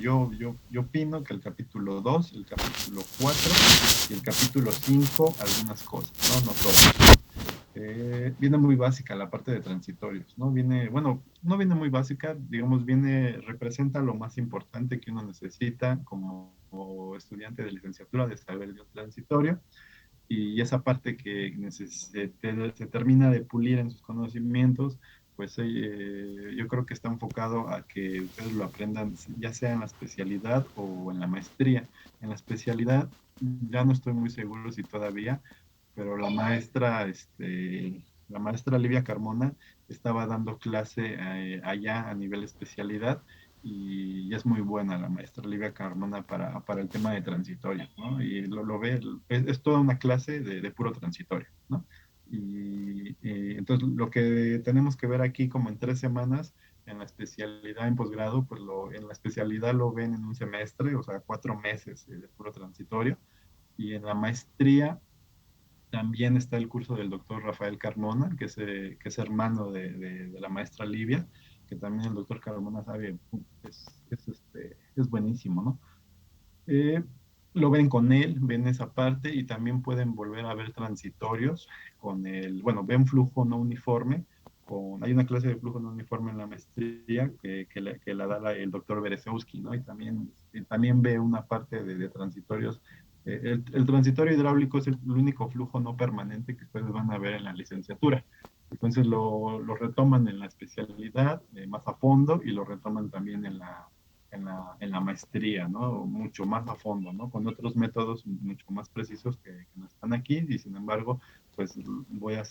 yo opino que el capítulo 2, el capítulo 4 y el capítulo 5, algunas cosas, ¿no? No todo. Viene muy básica la parte de transitorios, ¿no? Viene, bueno, no viene muy básica, digamos, representa lo más importante que uno necesita como estudiante de licenciatura de saber de un transitorio, y esa parte que se termina de pulir en sus conocimientos, pues yo creo que está enfocado a que ustedes lo aprendan ya sea en la especialidad o en la maestría. En la especialidad ya no estoy muy seguro si todavía, pero la maestra Livia Carmona estaba dando clase allá a nivel especialidad, y es muy buena la maestra Livia Carmona para el tema de transitorio, ¿no? Y lo ve, es toda una clase de puro transitorio, ¿no? Y entonces lo que tenemos que ver aquí como en 3 semanas, en la especialidad en posgrado, pues en la especialidad lo ven en un semestre, o sea, 4 meses de puro transitorio, y en la maestría también está el curso del doctor Rafael Carmona, que es hermano de la maestra Livia, que también el doctor Carmona sabe, es buenísimo, ¿no? Eh, lo ven con él, ven esa parte, y también pueden volver a ver transitorios bueno, ven flujo no uniforme. Hay una clase de flujo no uniforme en la maestría que la da el doctor Berezowski, ¿no? Y también ve una parte de transitorios. El transitorio hidráulico es el único flujo no permanente que ustedes van a ver en la licenciatura. Entonces lo retoman en la especialidad más a fondo, y lo retoman también en la maestría, ¿no? Mucho más a fondo, ¿no? Con otros métodos mucho más precisos que no están aquí, y sin embargo, pues voy a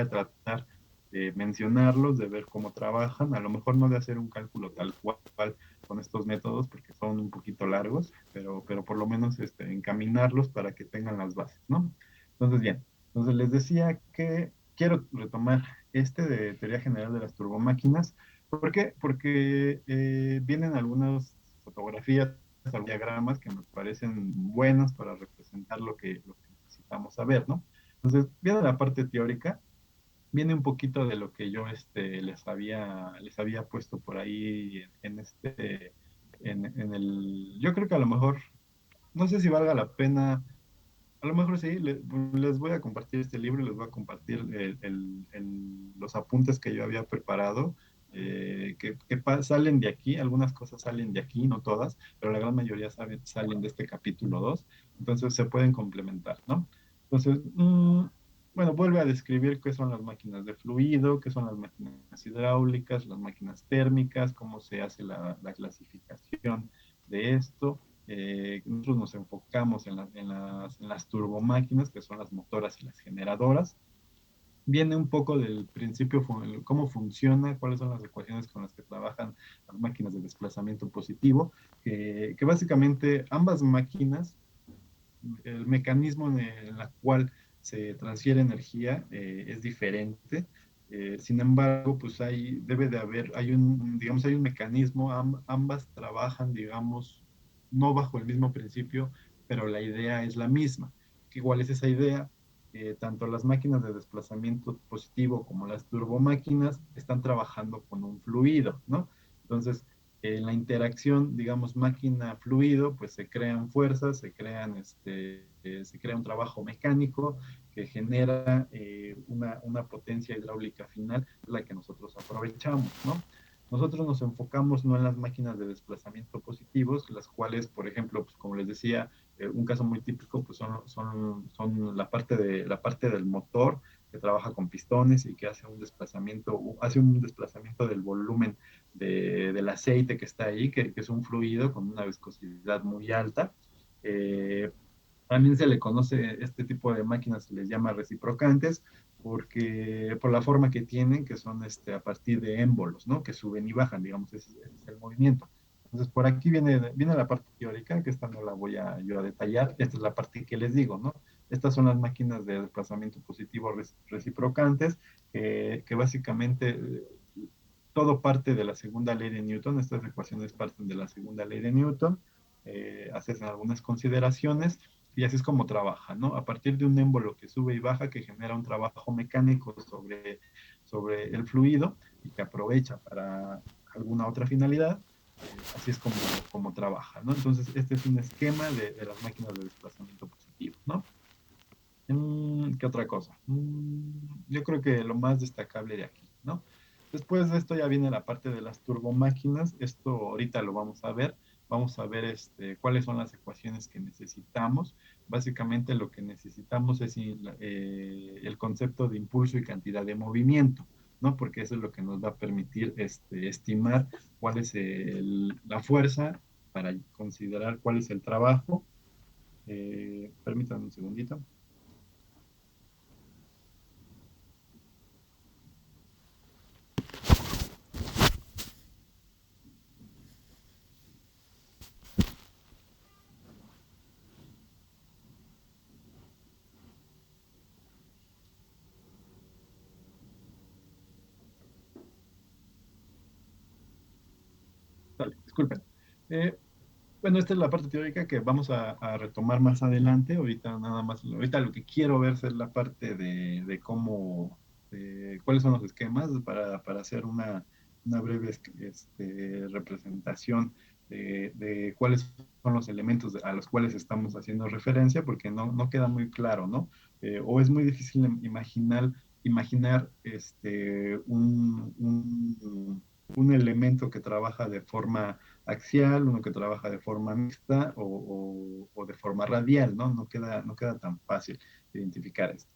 tratar de mencionarlos, de ver cómo trabajan, a lo mejor no de hacer un cálculo tal cual con estos métodos, porque son un poquito largos, pero por lo menos encaminarlos para que tengan las bases, ¿no? Entonces, bien, entonces les decía que quiero retomar de teoría general de las turbomáquinas. ¿Por qué? Porque vienen algunas fotografías, algunos diagramas que me parecen buenas para representar lo que necesitamos saber, ¿no? Entonces, viene la parte teórica, viene un poquito de lo que yo les había puesto por ahí yo creo que a lo mejor, no sé si valga la pena, a lo mejor sí, les voy a compartir este libro, y les voy a compartir los apuntes que yo había preparado, que salen de aquí. Algunas cosas salen de aquí, no todas, pero la gran mayoría salen de este capítulo 2, entonces se pueden complementar, ¿no? Entonces, bueno, vuelve a describir qué son las máquinas de fluido, qué son las máquinas hidráulicas, las máquinas térmicas, cómo se hace la clasificación de esto. Nosotros nos enfocamos en las turbomáquinas, que son las motoras y las generadoras. Viene un poco del principio, cómo funciona, cuáles son las ecuaciones con las que trabajan las máquinas de desplazamiento positivo, que básicamente ambas máquinas, el mecanismo en la cual se transfiere energía es diferente. Sin embargo, pues digamos, hay un mecanismo, ambas trabajan, digamos, no bajo el mismo principio, pero la idea es la misma. ¿Cuál es esa idea? Tanto las máquinas de desplazamiento positivo como las turbomáquinas están trabajando con un fluido, ¿no? Entonces, en la interacción, digamos, máquina-fluido, pues se crean fuerzas, se crea un trabajo mecánico que genera una potencia hidráulica final, la que nosotros aprovechamos, ¿no? Nosotros nos enfocamos no en las máquinas de desplazamiento positivos, las cuales, por ejemplo, pues como les decía, un caso muy típico, pues son la parte del motor, que trabaja con pistones y que hace un desplazamiento del volumen del aceite que está ahí, que es un fluido con una viscosidad muy alta. Eh, También se le conoce este tipo de máquinas, se les llama reciprocantes, porque por la forma que tienen, que son a partir de émbolos, ¿no? Que suben y bajan, digamos, ese es el movimiento. Entonces, por aquí viene la parte teórica, que esta no la voy yo a detallar. Esta es la parte que les digo, ¿no? Estas son las máquinas de desplazamiento positivo reciprocantes, que básicamente todo parte de la segunda ley de Newton. Estas ecuaciones parten de la segunda ley de Newton, hacen algunas consideraciones, y así es como trabaja, ¿no? A partir de un émbolo que sube y baja, que genera un trabajo mecánico sobre el fluido, y que aprovecha para alguna otra finalidad, así es como trabaja, ¿no? Entonces, este es un esquema de las máquinas de desplazamiento positivo, ¿no? ¿Qué otra cosa? Yo creo que lo más destacable de aquí, ¿no? Después de esto ya viene la parte de las turbomáquinas. Esto ahorita lo vamos a ver. Vamos a ver cuáles son las ecuaciones que necesitamos. Básicamente lo que necesitamos es el concepto de impulso y cantidad de movimiento, ¿no? Porque eso es lo que nos va a permitir estimar cuál es la fuerza para considerar cuál es el trabajo. Permítanme un segundito. Dale, disculpen. Eh, bueno, esta es la parte teórica que vamos a retomar más adelante. Ahorita nada más, ahorita lo que quiero ver es la parte de cómo, cuáles son los esquemas para hacer una breve representación de cuáles son los elementos a los cuales estamos haciendo referencia, porque no queda muy claro, ¿no? O es muy difícil imaginar un elemento que trabaja de forma axial, uno que trabaja de forma mixta o de forma radial, ¿no? No queda tan fácil identificar esto.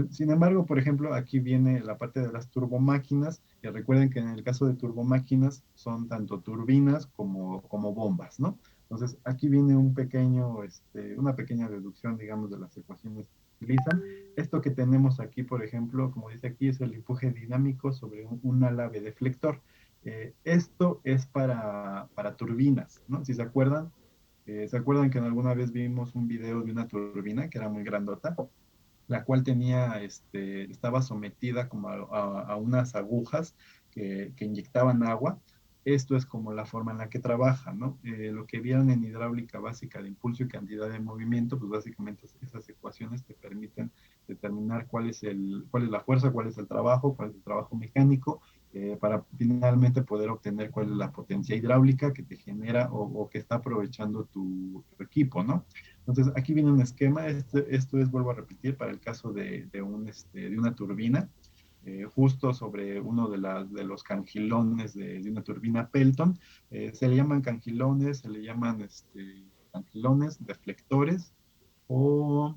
Sin embargo, por ejemplo, aquí viene la parte de las turbomáquinas, que recuerden que en el caso de turbomáquinas son tanto turbinas como bombas, ¿no? Entonces, aquí viene una pequeña deducción, digamos, de las ecuaciones que utilizan. Esto que tenemos aquí, por ejemplo, como dice aquí, es el empuje dinámico sobre un ala de deflector. Esto es para turbinas, ¿no? Si se acuerdan que en alguna vez vimos un video de una turbina que era muy grandota, la cual estaba sometida como a unas agujas que inyectaban agua. Esto es como la forma en la que trabaja, ¿no? Lo que vieron en hidráulica básica de impulso y cantidad de movimiento, pues básicamente esas ecuaciones te permiten determinar cuál es la fuerza, cuál es el trabajo, cuál es el trabajo mecánico, para finalmente poder obtener cuál es la potencia hidráulica que te genera o que está aprovechando tu equipo, ¿no? Entonces, aquí viene un esquema. Esto es, vuelvo a repetir, para el caso de una turbina, justo sobre uno de los cangilones de una turbina Pelton. Se le llaman cangilones, se le llaman cangilones, deflectores o,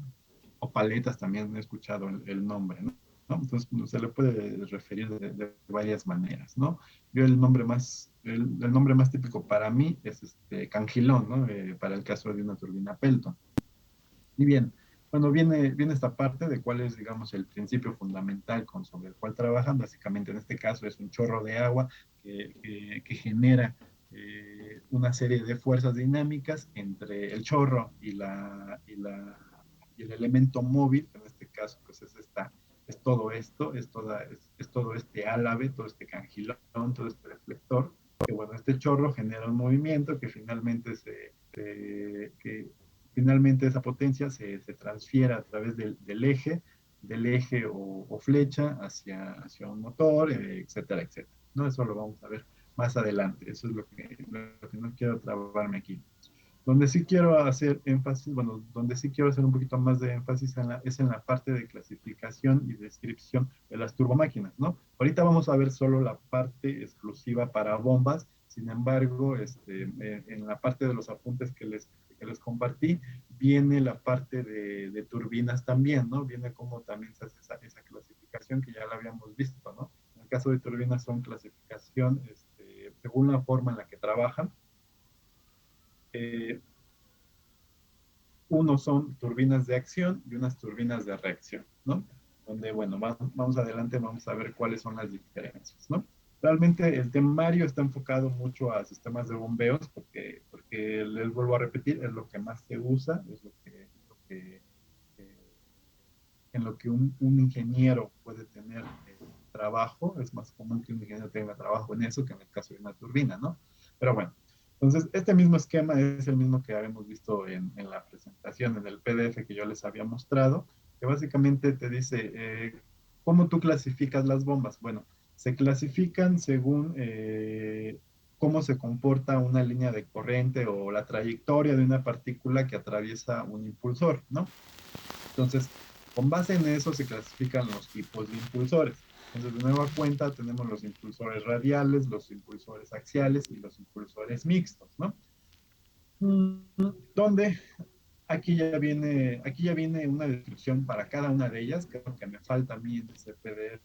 o paletas, también he escuchado el nombre, ¿no? Entonces, se le puede referir de varias maneras, ¿no? Yo el nombre más típico para mí es cangilón, ¿no? Para el caso de una turbina Pelton. Y bien, bueno, viene esta parte de cuál es, digamos, el principio fundamental sobre el cual trabajan. Básicamente, en este caso, es un chorro de agua que genera una serie de fuerzas dinámicas entre el chorro y el elemento móvil, que en este caso, pues es todo esto, es todo este álave, todo este cangilón, todo este reflector, que bueno, este chorro genera un movimiento que finalmente esa potencia se transfiere a través del eje o flecha hacia un motor, etcétera, etcétera. ¿No? Eso lo vamos a ver más adelante. Eso es lo que no quiero trabarme aquí. Donde sí quiero hacer énfasis, bueno, donde sí quiero hacer un poquito más de énfasis es en la parte de clasificación y descripción de las turbomáquinas, ¿no? Ahorita vamos a ver solo la parte exclusiva para bombas. Sin embargo, en la parte de los apuntes que les compartí, viene la parte de turbinas también, ¿no? Viene cómo también se hace esa clasificación que ya la habíamos visto, ¿no? En el caso de turbinas son clasificación según la forma en la que trabajan. Eh, Uno son turbinas de acción y unas turbinas de reacción, ¿no? Donde, bueno, vamos adelante, vamos a ver cuáles son las diferencias, ¿no? Realmente el temario está enfocado mucho a sistemas de bombeos porque les vuelvo a repetir, es lo que más se usa, es eh, en lo que un ingeniero puede tener trabajo. Es más común que un ingeniero tenga trabajo en eso que en el caso de una turbina, ¿no? Pero bueno, entonces este mismo esquema es el mismo que habíamos visto en la presentación, en el PDF que yo les había mostrado, que básicamente te dice cómo tú clasificas las bombas. Bueno, se clasifican según cómo se comporta una línea de corriente o la trayectoria de una partícula que atraviesa un impulsor, ¿no? Entonces, con base en eso se clasifican los tipos de impulsores. Entonces, de nueva cuenta, tenemos los impulsores radiales, los impulsores axiales y los impulsores mixtos, ¿no? Donde aquí ya viene una descripción para cada una de ellas, que es lo que me falta a mí en ese PDF.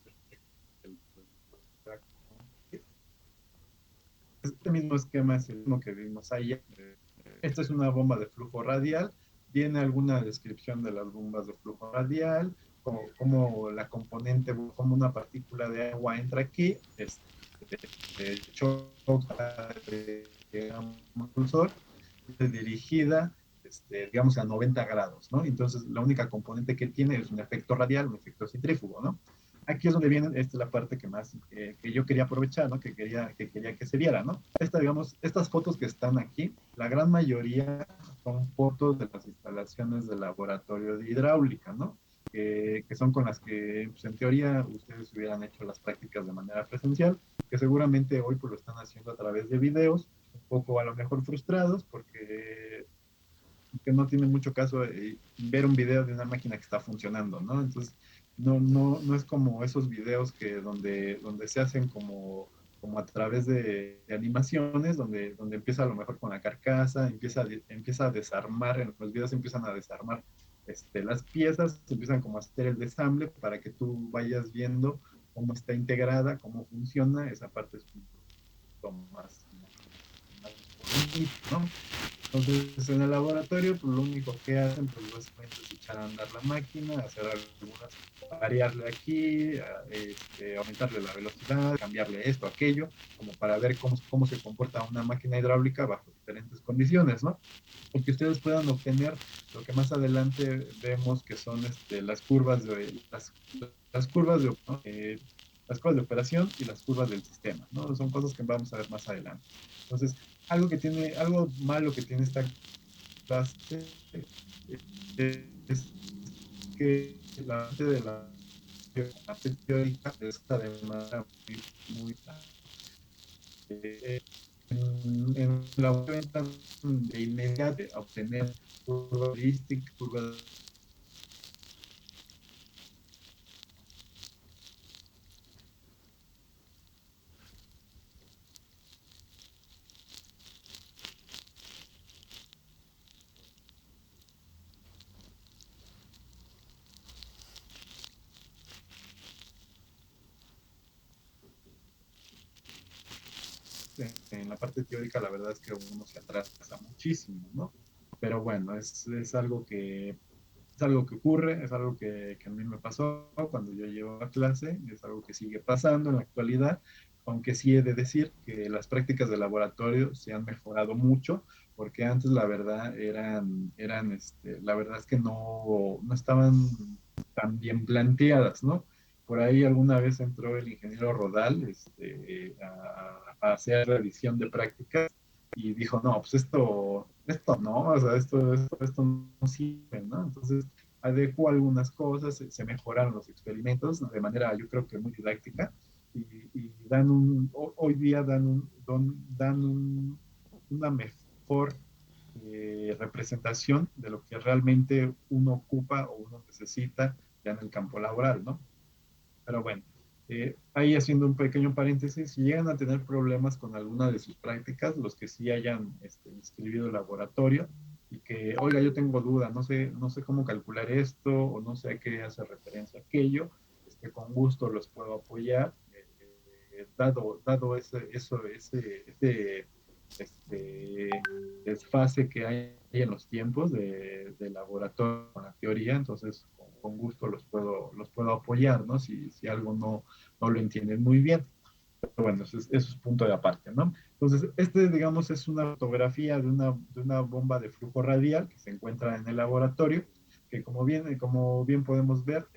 Este mismo esquema es el mismo que vimos ayer. Esta es una bomba de flujo radial. Viene alguna descripción de las bombas de flujo radial, como la componente, como una partícula de agua entra aquí, choca digamos, impulsor, dirigida, digamos, a 90 grados, ¿no? Entonces, la única componente que tiene es un efecto radial, un efecto centrífugo, ¿no? Aquí es donde viene, esta es la parte que más, que yo quería aprovechar, ¿no? Que quería que se viera, ¿no? Digamos, estas fotos que están aquí, la gran mayoría son fotos de las instalaciones del laboratorio de hidráulica, ¿no? Que son con las que, pues, en teoría, ustedes hubieran hecho las prácticas de manera presencial, que seguramente hoy pues lo están haciendo a través de videos, un poco a lo mejor frustrados, porque que no tiene mucho caso ver un video de una máquina que está funcionando, ¿no? Entonces, no es como esos videos donde se hacen como a través de animaciones, donde empieza a lo mejor con la carcasa, empieza a desarmar, en los videos empiezan a desarmar las piezas, empiezan como a hacer el desamble para que tú vayas viendo cómo está integrada, cómo funciona, esa parte es un poco más bonito, ¿no? Entonces, en el laboratorio, pues lo único que hacen, pues básicamente es echar a andar la máquina, hacer algunas, variarle aquí, aumentarle la velocidad, cambiarle esto, aquello, como para ver cómo se comporta una máquina hidráulica bajo diferentes condiciones, ¿no? Y que ustedes puedan obtener lo que más adelante vemos que son las curvas de, ¿no? Las curvas de operación y las curvas del sistema, ¿no? Son cosas que vamos a ver más adelante. Entonces, algo malo que tiene esta clase es que la parte de la parte teórica está de manera muy en la venta de inmediato a obtener curvas en la parte teórica, la verdad es que uno se atrasa muchísimo, ¿no? Pero bueno, es algo que ocurre, es algo que a mí me pasó cuando yo llevo a clase, es algo que sigue pasando en la actualidad, aunque sí he de decir que las prácticas de laboratorio se han mejorado mucho, porque antes la verdad la verdad es que no estaban tan bien planteadas, ¿no? Por ahí alguna vez entró el ingeniero Rodal a hacer revisión de prácticas y dijo, no, pues esto no, o sea, esto no sirve, ¿no? Entonces adecuó algunas cosas, se mejoraron los experimentos de manera, yo creo que muy didáctica, y hoy día una mejor representación de lo que realmente uno ocupa o uno necesita ya en el campo laboral, ¿no? Pero bueno, ahí haciendo un pequeño paréntesis, si llegan a tener problemas con alguna de sus prácticas, los que sí hayan inscribido el laboratorio y que, oiga, yo tengo duda, no sé cómo calcular esto o no sé a qué hace referencia aquello, con gusto los puedo apoyar, dado ese desfase que hay en los tiempos de laboratorio con la teoría, entonces con gusto los puedo apoyar, ¿no? Si algo no lo entienden muy bien. Pero bueno, eso es punto de aparte, ¿no? Entonces, digamos, es una fotografía de una bomba de flujo radial que se encuentra en el laboratorio, que como bien podemos ver,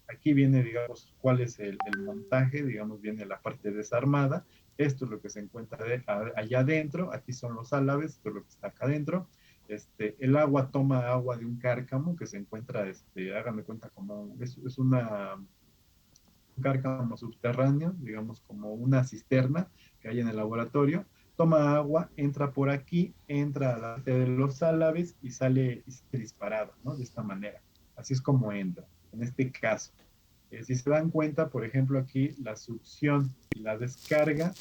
aquí viene, digamos, cuál es el montaje, digamos, viene la parte desarmada, esto es lo que se encuentra allá adentro, aquí son los álabes, esto es lo que está acá adentro, el agua toma agua de un cárcamo que se encuentra, háganme cuenta, es un cárcamo subterráneo, digamos como una cisterna que hay en el laboratorio. toma agua, entra por aquí, entra a la parte de los álabes y sale disparada, ¿no? De esta manera. Así es como entra, en este caso. Si se dan cuenta, por ejemplo, aquí la succión y la descarga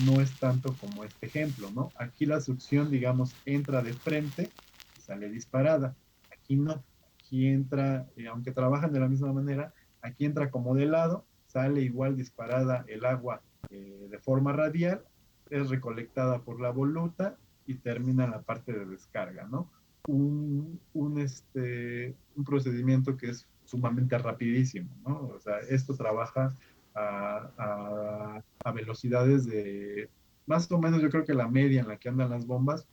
no es tanto como este ejemplo, ¿no? Aquí la succión, digamos, entra de frente y sale disparada. Aquí no. Aquí entra, aunque trabajan de la misma manera, aquí entra como de lado, sale igual disparada el agua de forma radial, es recolectada por la voluta y termina en la parte de descarga, ¿no? Un procedimiento que es sumamente rapidísimo, ¿no? O sea, esto trabaja a velocidades de más o menos, yo creo que la media en la que andan las bombas,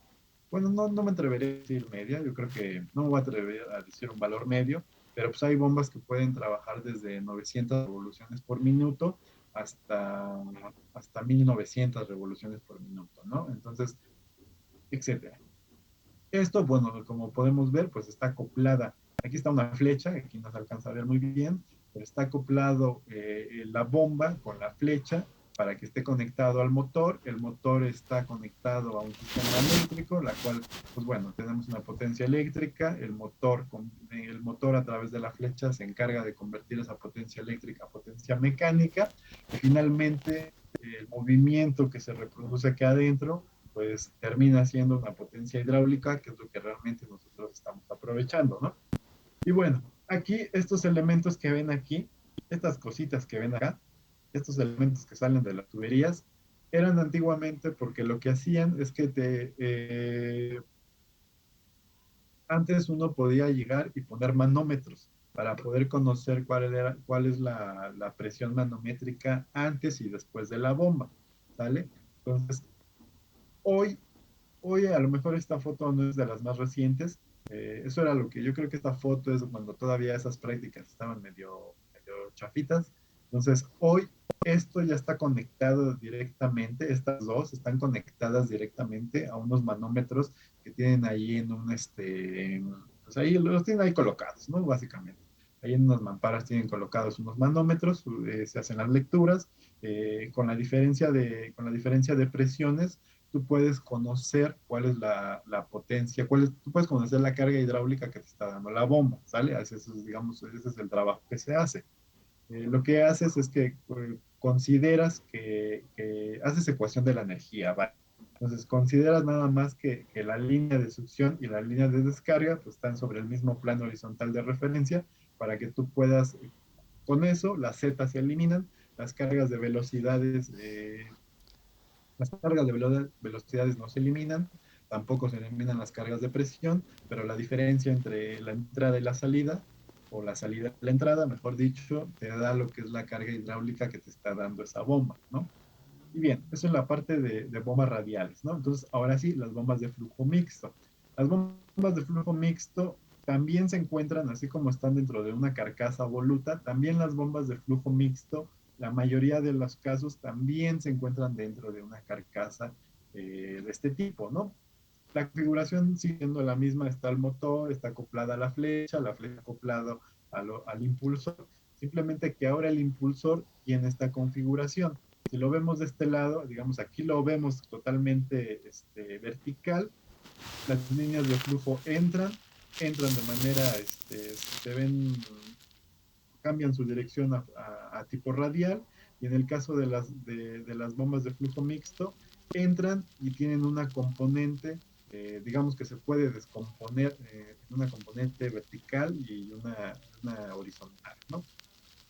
bueno, no me atreveré a decir media, yo creo que no me voy a atrever a decir un valor medio, pero pues hay bombas que pueden trabajar desde 900 revoluciones por minuto hasta 1900 revoluciones por minuto, ¿no? Entonces, etcétera. Esto, bueno, como podemos ver, pues está acoplada. Aquí está una flecha, aquí no se alcanza a ver muy bien, pero está acoplado la bomba con la flecha para que esté conectado al motor. El motor está conectado a un sistema eléctrico, la cual, pues bueno, tenemos una potencia eléctrica. El motor a través de la flecha se encarga de convertir esa potencia eléctrica a potencia mecánica. Y finalmente, el movimiento que se reproduce aquí adentro pues termina siendo una potencia hidráulica, que es lo que realmente nosotros estamos aprovechando, ¿no? Y bueno, aquí estos elementos que ven aquí, estas cositas que ven acá, estos elementos que salen de las tuberías, eran antiguamente porque lo que hacían es que antes uno podía llegar y poner manómetros para poder conocer cuál es la presión manométrica antes y después de la bomba, ¿sale? Entonces, hoy Hoy a lo mejor esta foto no es de las más recientes. Eso era lo que yo creo que esta foto es cuando todavía esas prácticas estaban medio chafitas. Entonces, hoy esto ya está conectado directamente, estas dos están conectadas directamente a unos manómetros que tienen ahí pues ahí los tienen ahí colocados, ¿no? Básicamente. Ahí en unas mamparas tienen colocados unos manómetros, se hacen las lecturas, con la diferencia de presiones tú puedes conocer cuál es la potencia, tú puedes conocer la carga hidráulica que te está dando la bomba, ¿sale? Digamos, ese es el trabajo que se hace. Lo que haces es que consideras que haces ecuación de la energía, ¿vale? Entonces, consideras nada más que la línea de succión y la línea de descarga pues, están sobre el mismo plano horizontal de referencia para que tú puedas, con eso, las Z se eliminan, las cargas de velocidades las cargas de velocidades no se eliminan, tampoco se eliminan las cargas de presión, pero la diferencia entre la entrada y la salida, o la salida y la entrada, mejor dicho, te da lo que es la carga hidráulica que te está dando esa bomba, ¿no? Y bien, eso es la parte de bombas radiales, ¿no? Entonces, ahora sí, las bombas de flujo mixto. Las bombas de flujo mixto también se encuentran, así como están dentro de una carcasa voluta, también las bombas de flujo mixto, la mayoría de los casos también se encuentran dentro de una carcasa de este tipo, ¿no? La configuración siendo la misma, está el motor, está acoplada a la flecha acoplado al impulsor, simplemente que ahora el impulsor tiene esta configuración. Si lo vemos de este lado, digamos, aquí lo vemos totalmente vertical, las líneas de flujo entran de manera, se ven, cambian su dirección a tipo radial, y en el caso de las bombas de flujo mixto, entran y tienen una componente, digamos que se puede descomponer en una componente vertical y una horizontal, ¿no?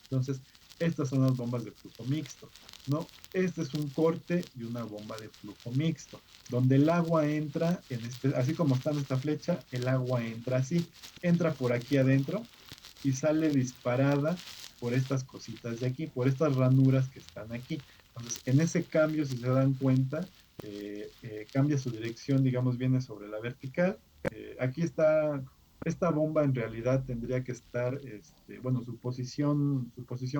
Entonces, estas son las bombas de flujo mixto, ¿no? Este es un corte y una bomba de flujo mixto, donde el agua entra, así como está en esta flecha, el agua entra así, entra por aquí adentro y sale disparada por estas cositas de aquí, por estas ranuras que están aquí. Entonces, en ese cambio, si se dan cuenta, cambia su dirección, digamos, viene sobre la vertical. Aquí está esta bomba en realidad tendría que estar, bueno, su posición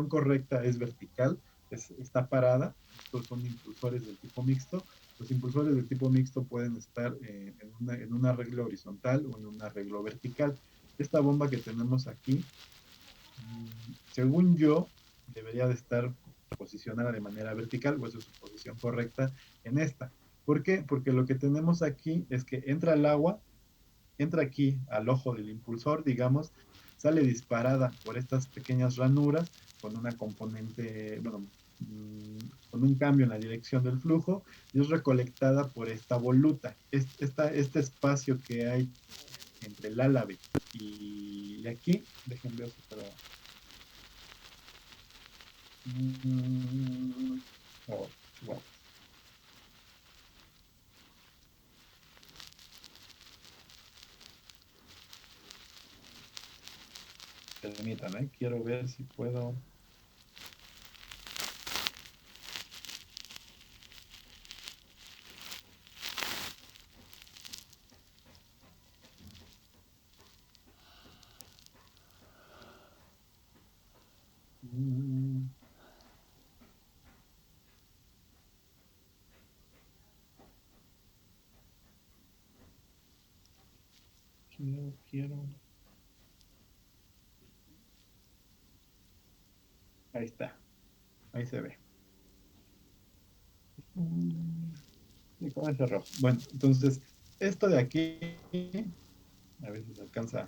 correcta es vertical, está parada. Estos son impulsores del tipo mixto. Los impulsores del tipo mixto pueden estar en un arreglo horizontal o en un arreglo vertical. Esta bomba que tenemos aquí, según yo, debería de estar posicionada de manera vertical, o esa es su posición correcta en esta. ¿Por qué? Porque lo que tenemos aquí es que entra el agua, entra aquí al ojo del impulsor, digamos, sale disparada por estas pequeñas ranuras con una componente, bueno, con un cambio en la dirección del flujo y es recolectada por esta voluta. Este espacio que hay entre el álave y aquí, déjenme ver si puedo. Mm, oh, wow. Permítanme, quiero ver si puedo. Mm, quiero. Ahí está, ahí se ve. Mm, y con ese rojo. Bueno, entonces, esto de aquí, a ver si se alcanza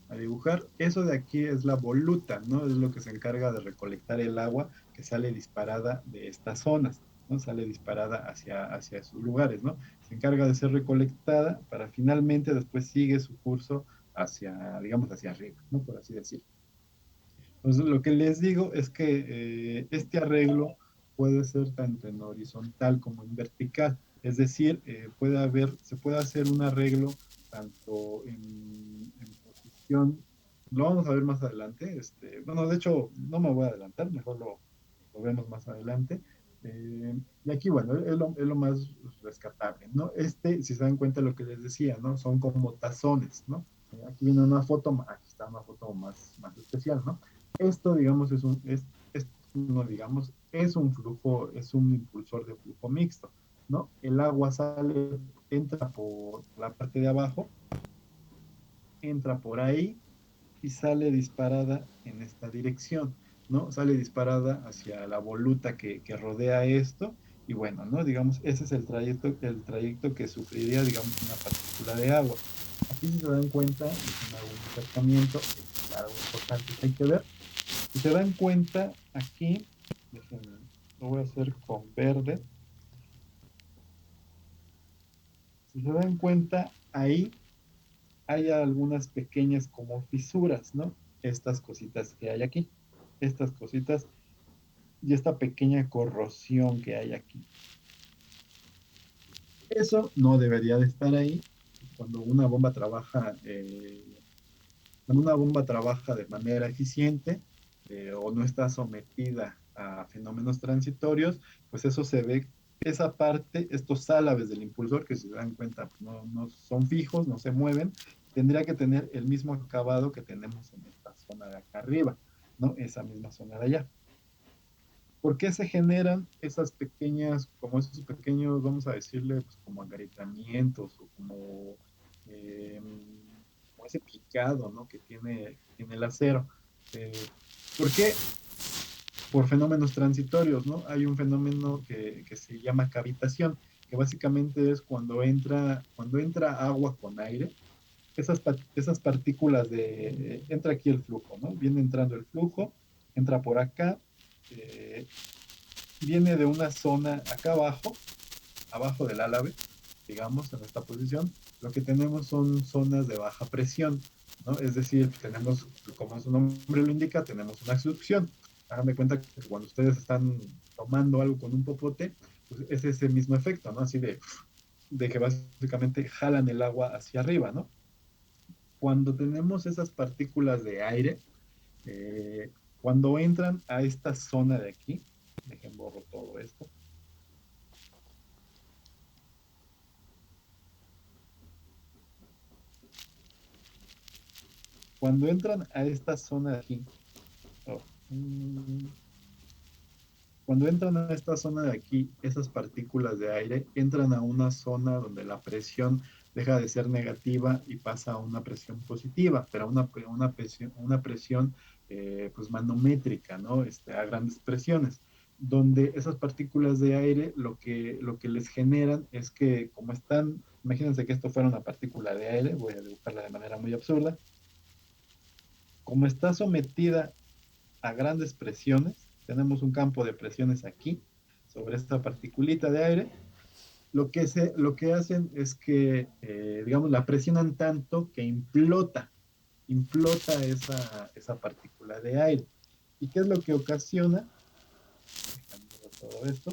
a dibujar, eso de aquí es la voluta, ¿no? Es lo que se encarga de recolectar el agua que sale disparada de estas zonas, ¿no? Sale disparada hacia esos lugares, ¿no? Se encarga de ser recolectada para finalmente después sigue su curso hacia, digamos, hacia arriba, ¿no? Por así decirlo. Entonces, lo que les digo es que este arreglo puede ser tanto en horizontal como en vertical. Es decir, se puede hacer un arreglo tanto en posición, lo vamos a ver más adelante. Bueno, de hecho, no me voy a adelantar, mejor lo vemos más adelante. Y aquí, bueno, es lo más rescatable, ¿no? Si se dan cuenta de lo que les decía, ¿no? Son como tazones, ¿no? Aquí viene una foto, aquí está una foto más especial, ¿no? Esto, digamos, no, digamos, es un flujo, es un impulsor de flujo mixto, ¿no? El agua sale, entra por la parte de abajo, entra por ahí y sale disparada en esta dirección, ¿no? Sale disparada hacia la voluta que rodea esto y bueno, ¿no? Digamos, ese es el trayecto que sufriría, digamos, una partícula de agua. Aquí si se dan cuenta, déjenme hago un acercamiento, es algo importante que hay que ver. Si se dan cuenta, aquí, déjenme, lo voy a hacer con verde. Si se dan cuenta, ahí hay algunas pequeñas como fisuras, ¿no? Estas cositas que hay aquí, estas cositas y esta pequeña corrosión que hay aquí. Eso no debería de estar ahí cuando una bomba cuando una bomba trabaja de manera eficiente o no está sometida a fenómenos transitorios, pues eso se ve, esa parte, estos álabes del impulsor, que si se dan cuenta, pues no son fijos, no se mueven, tendría que tener el mismo acabado que tenemos en esta zona de acá arriba, ¿no? Esa misma zona de allá. ¿Por qué se generan esas pequeñas, como esos pequeños, vamos a decirle, pues como agrietamientos o eh, como ese picado, ¿no? Que tiene el acero? ¿Por qué? Por fenómenos transitorios, ¿no? Hay un fenómeno que se llama cavitación, que básicamente es cuando entra agua con aire, esas partículas entra aquí el flujo, ¿no? Viene entrando el flujo, entra por acá, eh, viene de una zona acá abajo, abajo del álave, digamos, en esta posición, lo que tenemos son zonas de baja presión, ¿no? Es decir, tenemos, como su nombre lo indica, tenemos una succión. Hagan de cuenta que cuando ustedes están tomando algo con un popote, pues es ese mismo efecto, ¿no? Así de que básicamente jalan el agua hacia arriba, ¿no? Cuando tenemos esas partículas de aire, cuando entran a esta zona de aquí, dejen borro todo esto. Cuando entran a esta zona de aquí, oh, cuando entran a esta zona de aquí, esas partículas de aire entran a una zona donde la presión deja de ser negativa y pasa a una presión positiva, pero una presión pues manométrica, ¿no? A grandes presiones. donde esas partículas de aire lo que les generan es que como están, imagínense que esto fuera una partícula de aire, voy a dibujarla de manera muy absurda, como está sometida a grandes presiones, tenemos un campo de presiones aquí sobre esta particulita de aire, lo que hacen es que, digamos, la presionan tanto que implota esa partícula de aire. ¿Y qué es lo que ocasiona? Dejando todo esto.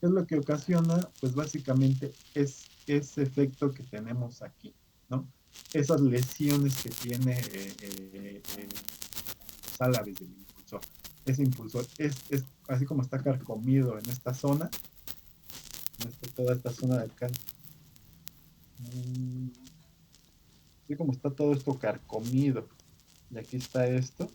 ¿Qué es lo que ocasiona? Pues básicamente es ese efecto que tenemos aquí, ¿no? Esas lesiones que tiene los álabes del impulsor. Ese impulsor es así como está carcomido en esta zona, toda esta zona de acá, así como está todo esto carcomido, y aquí está esto,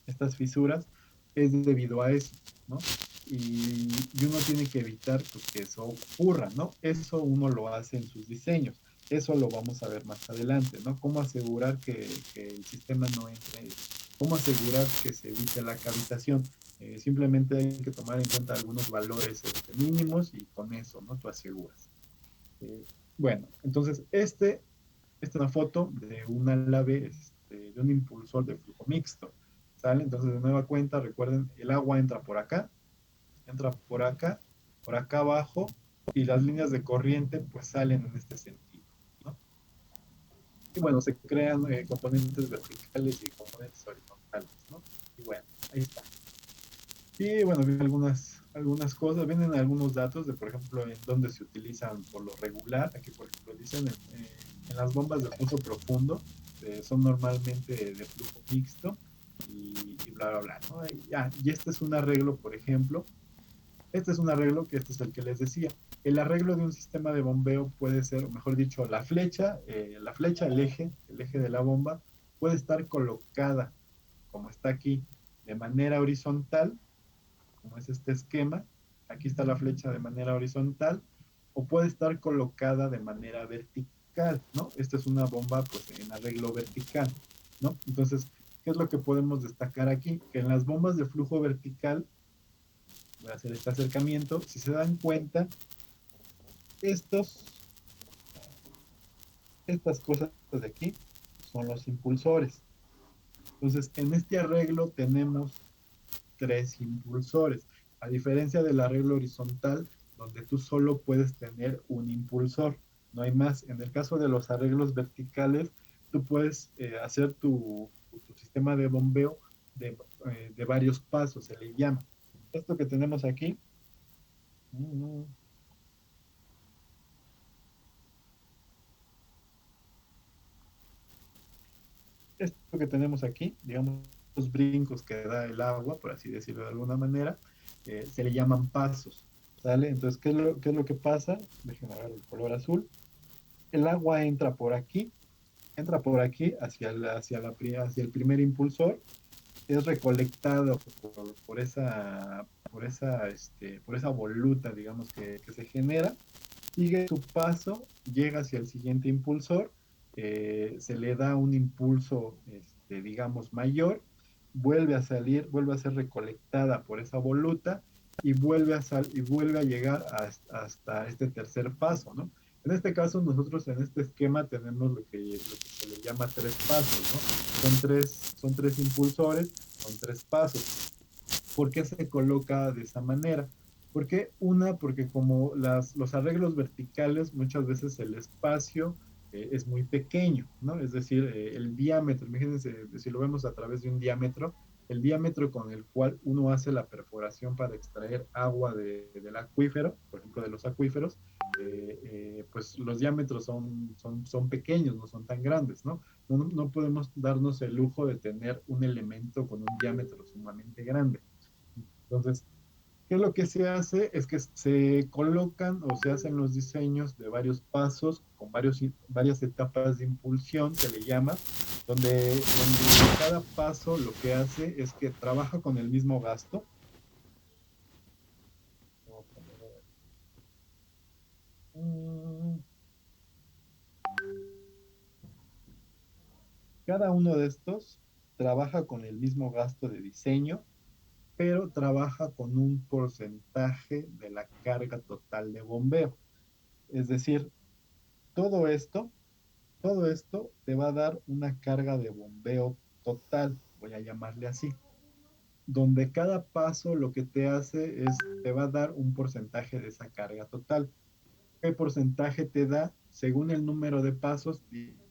estas fisuras, es debido a eso, ¿no? Y uno tiene que evitar pues, que eso ocurra, ¿no? Eso uno lo hace en sus diseños. Eso lo vamos a ver más adelante, ¿no? Cómo asegurar que el sistema no entre, cómo asegurar que se evite la cavitación. Simplemente hay que tomar en cuenta algunos valores mínimos y con eso, ¿no? Tú aseguras. Eh, bueno, entonces esta es una foto de un álabe, de un impulsor de flujo mixto, ¿sale? Entonces, de nueva cuenta, recuerden, el agua entra por acá abajo, y las líneas de corriente pues salen en este sentido, ¿no? Y bueno, se crean componentes verticales y componentes horizontales, ¿no? Y bueno, ahí está. Y bueno, vienen algunas cosas, vienen algunos datos de, por ejemplo, en dónde se utilizan por lo regular. Aquí, por ejemplo, dicen en las bombas de pulso profundo, son normalmente de flujo mixto y bla, bla, bla, ¿no? Y este es un arreglo, por ejemplo, este es un arreglo que este es el que les decía. El arreglo de un sistema de bombeo puede ser, o mejor dicho, la flecha, el eje de la bomba, puede estar colocada, como está aquí, de manera horizontal, como es este esquema. Aquí está la flecha de manera horizontal, o puede estar colocada de manera vertical, ¿no? Esta es una bomba, pues, en arreglo vertical, ¿no? Entonces, ¿qué es lo que podemos destacar aquí? Que en las bombas de flujo vertical, voy a hacer este acercamiento, si se dan cuenta, estos, estas cosas de aquí son los impulsores. Entonces, en este arreglo tenemos tres impulsores, a diferencia del arreglo horizontal, donde tú solo puedes tener un impulsor, no hay más. En el caso de los arreglos verticales, tú puedes hacer tu sistema de bombeo de varios pasos, se le llama. Esto que tenemos aquí, mm, esto que tenemos aquí, digamos, los brincos que da el agua, por así decirlo de alguna manera, se le llaman pasos, ¿sale? Entonces, qué es lo que pasa? Déjenme ver el color azul. El agua entra por aquí hacia el primer impulsor, es recolectado por esa voluta, digamos, que se genera, sigue su paso, llega hacia el siguiente impulsor, se le da un impulso, digamos, mayor, vuelve a salir, vuelve a ser recolectada por esa voluta y vuelve a llegar hasta este tercer paso, ¿no? En este caso, nosotros en este esquema tenemos lo que se le llama tres pasos, ¿no? Son tres impulsores con tres pasos. ¿Por qué se coloca de esa manera? Porque como los arreglos verticales, muchas veces el espacio es muy pequeño, ¿no? Es decir, el diámetro, imagínense, si lo vemos a través de un diámetro, el diámetro con el cual uno hace la perforación para extraer agua del acuífero, por ejemplo, de los acuíferos, pues los diámetros son pequeños, no son tan grandes, ¿no? No podemos darnos el lujo de tener un elemento con un diámetro sumamente grande. Entonces, ¿qué es lo que se hace? Es que se colocan o se hacen los diseños de varios pasos con varias etapas de impulsión, se le llama, donde cada paso lo que hace es que trabaja con el mismo gasto. Cada uno de estos trabaja con el mismo gasto de diseño, pero trabaja con un porcentaje de la carga total de bombeo. Es decir, todo esto, todo esto te va a dar una carga de bombeo total, voy a llamarle así, donde cada paso lo que te hace es, te va a dar un porcentaje de esa carga total. ¿Qué porcentaje te da? Según el número de pasos,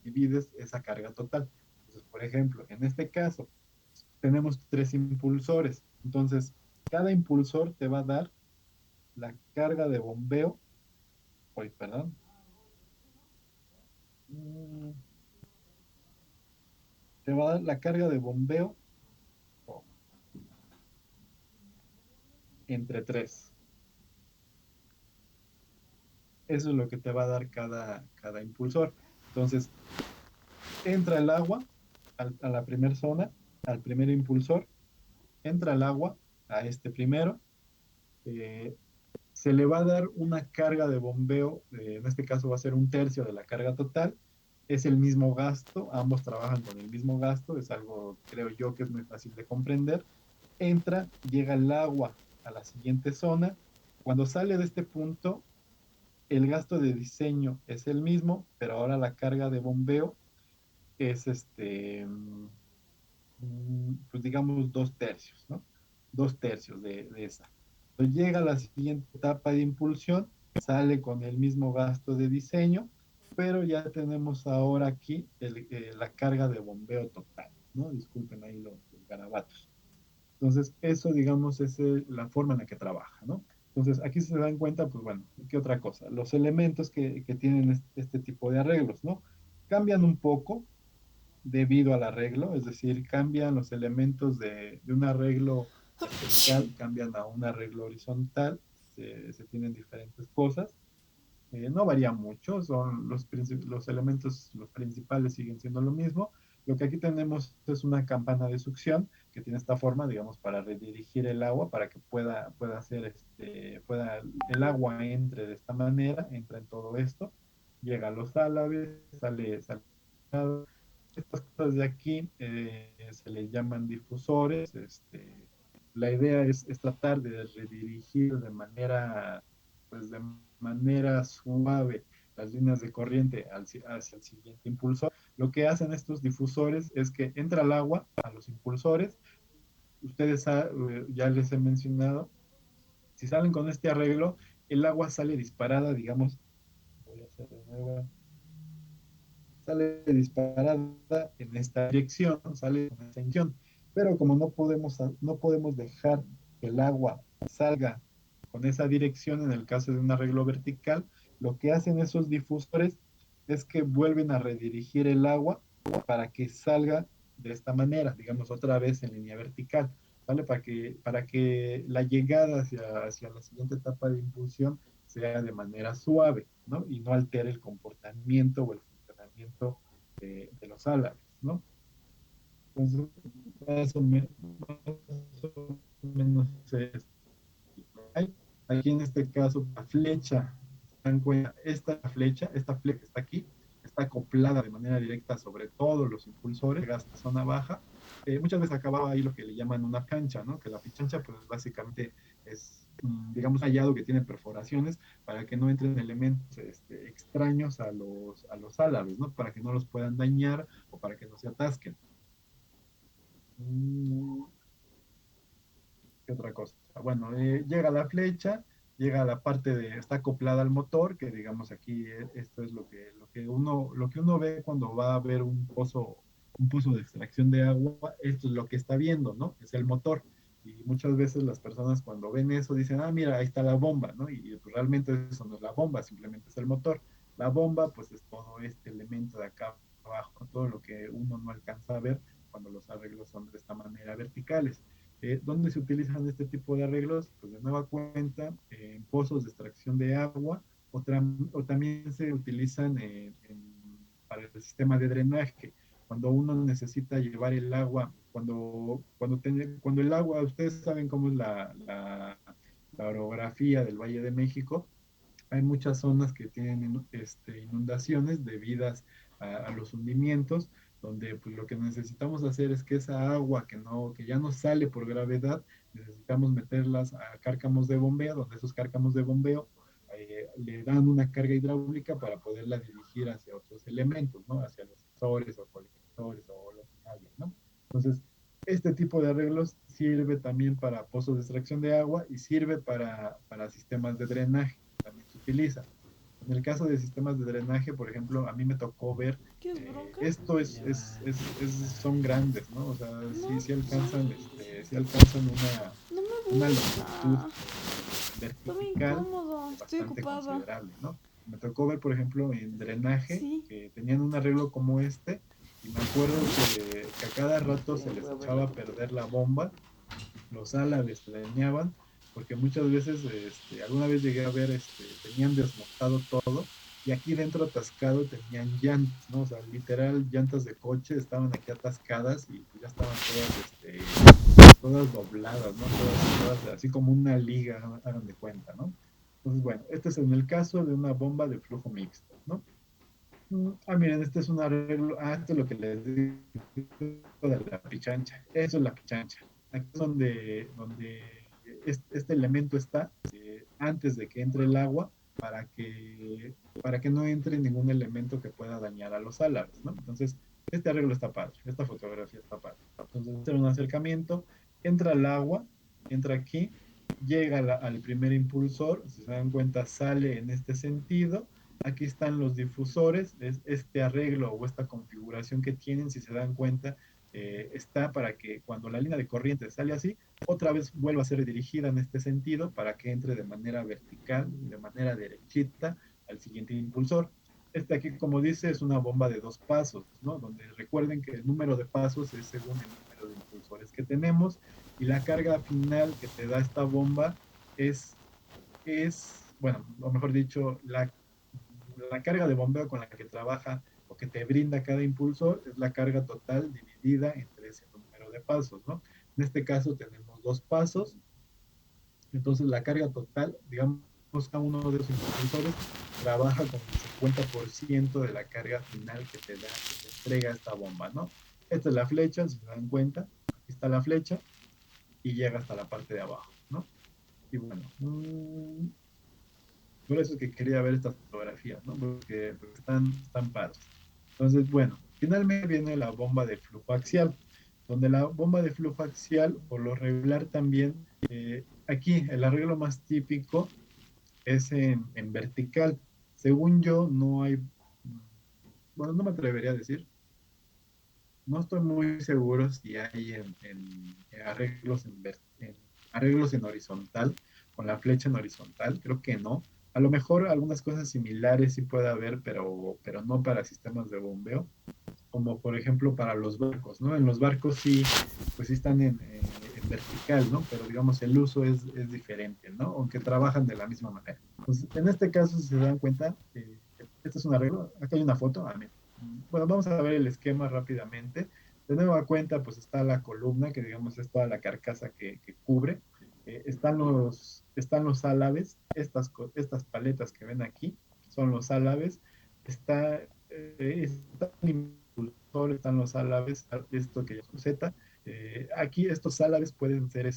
divides esa carga total. Entonces, por ejemplo, en este caso, tenemos tres impulsores. Entonces, cada impulsor te va a dar la carga de bombeo, hoy, perdón, mm, te va a dar la carga de bombeo oh, entre tres. Eso es lo que te va a dar cada impulsor. Entonces, entra el agua a la primera zona, al primer impulsor, entra el agua a este primero, eh, se le va a dar una carga de bombeo, en este caso va a ser un tercio de la carga total, es el mismo gasto, ambos trabajan con el mismo gasto, es algo, creo yo, que es muy fácil de comprender. Entra, llega el agua a la siguiente zona, cuando sale de este punto, el gasto de diseño es el mismo, pero ahora la carga de bombeo es pues digamos dos tercios, ¿no? Dos tercios de esa. Entonces llega a la siguiente etapa de impulsión, sale con el mismo gasto de diseño, pero ya tenemos ahora aquí la carga de bombeo total, ¿no? Disculpen ahí los garabatos. Entonces, eso, digamos, es la forma en la que trabaja, ¿no? Entonces, aquí se dan cuenta, pues bueno, ¿qué otra cosa? Los elementos que tienen este tipo de arreglos, ¿no? Cambian un poco, debido al arreglo, es decir, cambian los elementos de un arreglo vertical, cambian a un arreglo horizontal, se tienen diferentes cosas. No varía mucho, son los elementos, los principales siguen siendo lo mismo. Lo que aquí tenemos es una campana de succión que tiene esta forma, digamos, para redirigir el agua, para que pueda hacer pueda, el agua entre de esta manera, entra en todo esto, llega a los álabes, sale estas cosas de aquí se les llaman difusores. La idea es tratar de redirigir de manera, pues de manera suave las líneas de corriente hacia el siguiente impulsor. Lo que hacen estos difusores es que entra el agua a los impulsores. Ustedes ya les he mencionado, si salen con este arreglo, el agua sale disparada, digamos, voy a hacer de nuevo, sale disparada en esta dirección, sale con esta dirección. Pero como no podemos dejar que el agua salga con esa dirección en el caso de un arreglo vertical, lo que hacen esos difusores es que vuelven a redirigir el agua para que salga de esta manera, digamos otra vez en línea vertical, ¿vale? Para que la llegada hacia la siguiente etapa de impulsión sea de manera suave, ¿no? Y no altere el comportamiento o el funcionamiento de los álabes, ¿no? Entonces, más o menos es. Aquí en este caso, la flecha, dan cuenta, esta flecha que está aquí, está acoplada de manera directa sobre todos los impulsores, llega hasta zona baja. Muchas veces acababa ahí lo que le llaman una cancha, ¿no? Que la cancha, pues básicamente es, digamos, un hallado que tiene perforaciones para que no entren elementos extraños a los álabes, ¿no? Para que no los puedan dañar o para que no se atasquen. Mm, ¿Qué otra cosa? Bueno, llega la flecha, llega a la parte está acoplada al motor, que digamos aquí esto es lo que uno ve cuando va a ver un pozo de extracción de agua, esto es lo que está viendo, ¿no? Es el motor. Y muchas veces las personas cuando ven eso dicen, ah, mira, ahí está la bomba, ¿no? Y pues realmente eso no es la bomba, simplemente es el motor. La bomba, pues es todo este elemento de acá abajo, todo lo que uno no alcanza a ver cuando los arreglos son de esta manera verticales. ¿Dónde se utilizan este tipo de arreglos? Pues de nueva cuenta, en pozos de extracción de agua o también se utilizan para el sistema de drenaje. Cuando uno necesita llevar el agua, cuando el agua, ustedes saben cómo es la orografía del Valle de México, hay muchas zonas que tienen inundaciones debidas a los hundimientos. donde pues, lo que necesitamos hacer es que esa agua que ya no sale por gravedad, necesitamos meterlas a cárcamos de bombeo, donde esos cárcamos de bombeo le dan una carga hidráulica para poderla dirigir hacia otros elementos, ¿no? Hacia los sensores o colectores o lo que haya, ¿no? Entonces, este tipo de arreglos sirve también para pozos de extracción de agua y sirve para sistemas de drenaje, también se utiliza. En el caso de sistemas de drenaje, por ejemplo, a mí me tocó ver, ¿Quieres bronca? esto son grandes, ¿no? O sea, No, sí alcanzan no me una longitud gusta. Está muy vertical incómodo. Estoy bastante ocupada. considerable, ¿no? Me tocó ver, por ejemplo, en drenaje Sí. que tenían un arreglo como este y me acuerdo que a cada rato se les Voy a ver la echaba a foto. perder la bomba, los álabes se dañaban, porque muchas veces, alguna vez llegué a ver, tenían desmontado todo y aquí dentro atascado tenían llantas, ¿no? O sea, literal, llantas de coche estaban aquí atascadas y ya estaban todas dobladas, ¿no? Todas así como una liga, hagan de cuenta, ¿no? Entonces, bueno, este es en el caso de una bomba de flujo mixto, ¿no? Miren, este es un arreglo, esto es lo que les digo de la pichancha, eso es la pichancha. Aquí es donde este elemento está antes de que entre el agua para que no entre ningún elemento que pueda dañar a los álabes, ¿no? Entonces, este arreglo está padre, esta fotografía está padre. Entonces, hacer un acercamiento, entra el agua, entra aquí, llega al primer impulsor, si se dan cuenta, sale en este sentido. Aquí están los difusores, es este arreglo o esta configuración que tienen, si se dan cuenta, está para que cuando la línea de corriente sale así, otra vez vuelva a ser dirigida en este sentido para que entre de manera vertical, de manera derechita al siguiente impulsor. Este aquí, como dice, es una bomba de 2 pasos, ¿no? Donde recuerden que el número de pasos es según el número de impulsores que tenemos y la carga final que te da esta bomba es, bueno, o mejor dicho, la carga de bombeo con la que trabaja o que te brinda cada impulsor es la carga total dividida entre ese número de pasos, ¿no? En este caso tenemos 2 pasos, entonces la carga total, digamos, cada uno de los impulsores trabaja con el 50% de la carga final que te entrega esta bomba, ¿no? Esta es la flecha, si se dan cuenta, aquí está la flecha y llega hasta la parte de abajo, ¿no? Y bueno, por eso es que quería ver estas fotografías, ¿no? Porque están padres. Entonces, bueno, finalmente viene la bomba de flujo axial, donde la bomba de flujo axial, por lo regular también, aquí el arreglo más típico es en vertical. Según yo, no hay, bueno, no me atrevería a decir, no estoy muy seguro si hay en arreglos en horizontal, con la flecha en horizontal, creo que no. A lo mejor algunas cosas similares sí puede haber, pero no para sistemas de bombeo, como por ejemplo para los barcos, ¿no? En los barcos sí, pues sí están en vertical, ¿no? Pero digamos el uso es diferente, ¿no? Aunque trabajan de la misma manera. Entonces, en este caso, si se dan cuenta, este es un arreglo, acá hay una foto, mira. Bueno, vamos a ver el esquema rápidamente. De nueva cuenta, pues está la columna, que digamos es toda la carcasa que cubre. Están los álabes, estas paletas que ven aquí son los álabes. Está el impulsor, están los álabes, esto que ya es Z. Aquí estos álabes pueden ser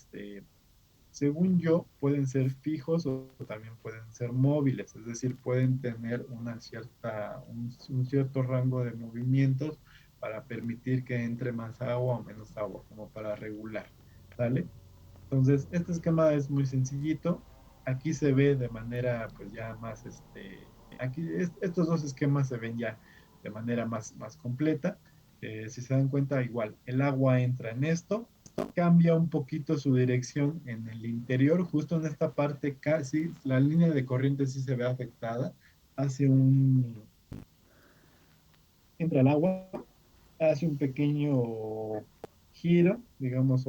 según yo, pueden ser fijos o también pueden ser móviles, es decir, pueden tener un cierto rango de movimientos para permitir que entre más agua o menos agua, como para regular, ¿sale? Entonces, este esquema es muy sencillito. Aquí se ve de manera, pues ya más, estos dos esquemas se ven ya de manera más completa. Si se dan cuenta, igual, el agua entra en esto, cambia un poquito su dirección en el interior, justo en esta parte, casi la línea de corriente sí se ve afectada, hace entra el agua, hace un pequeño giro, digamos,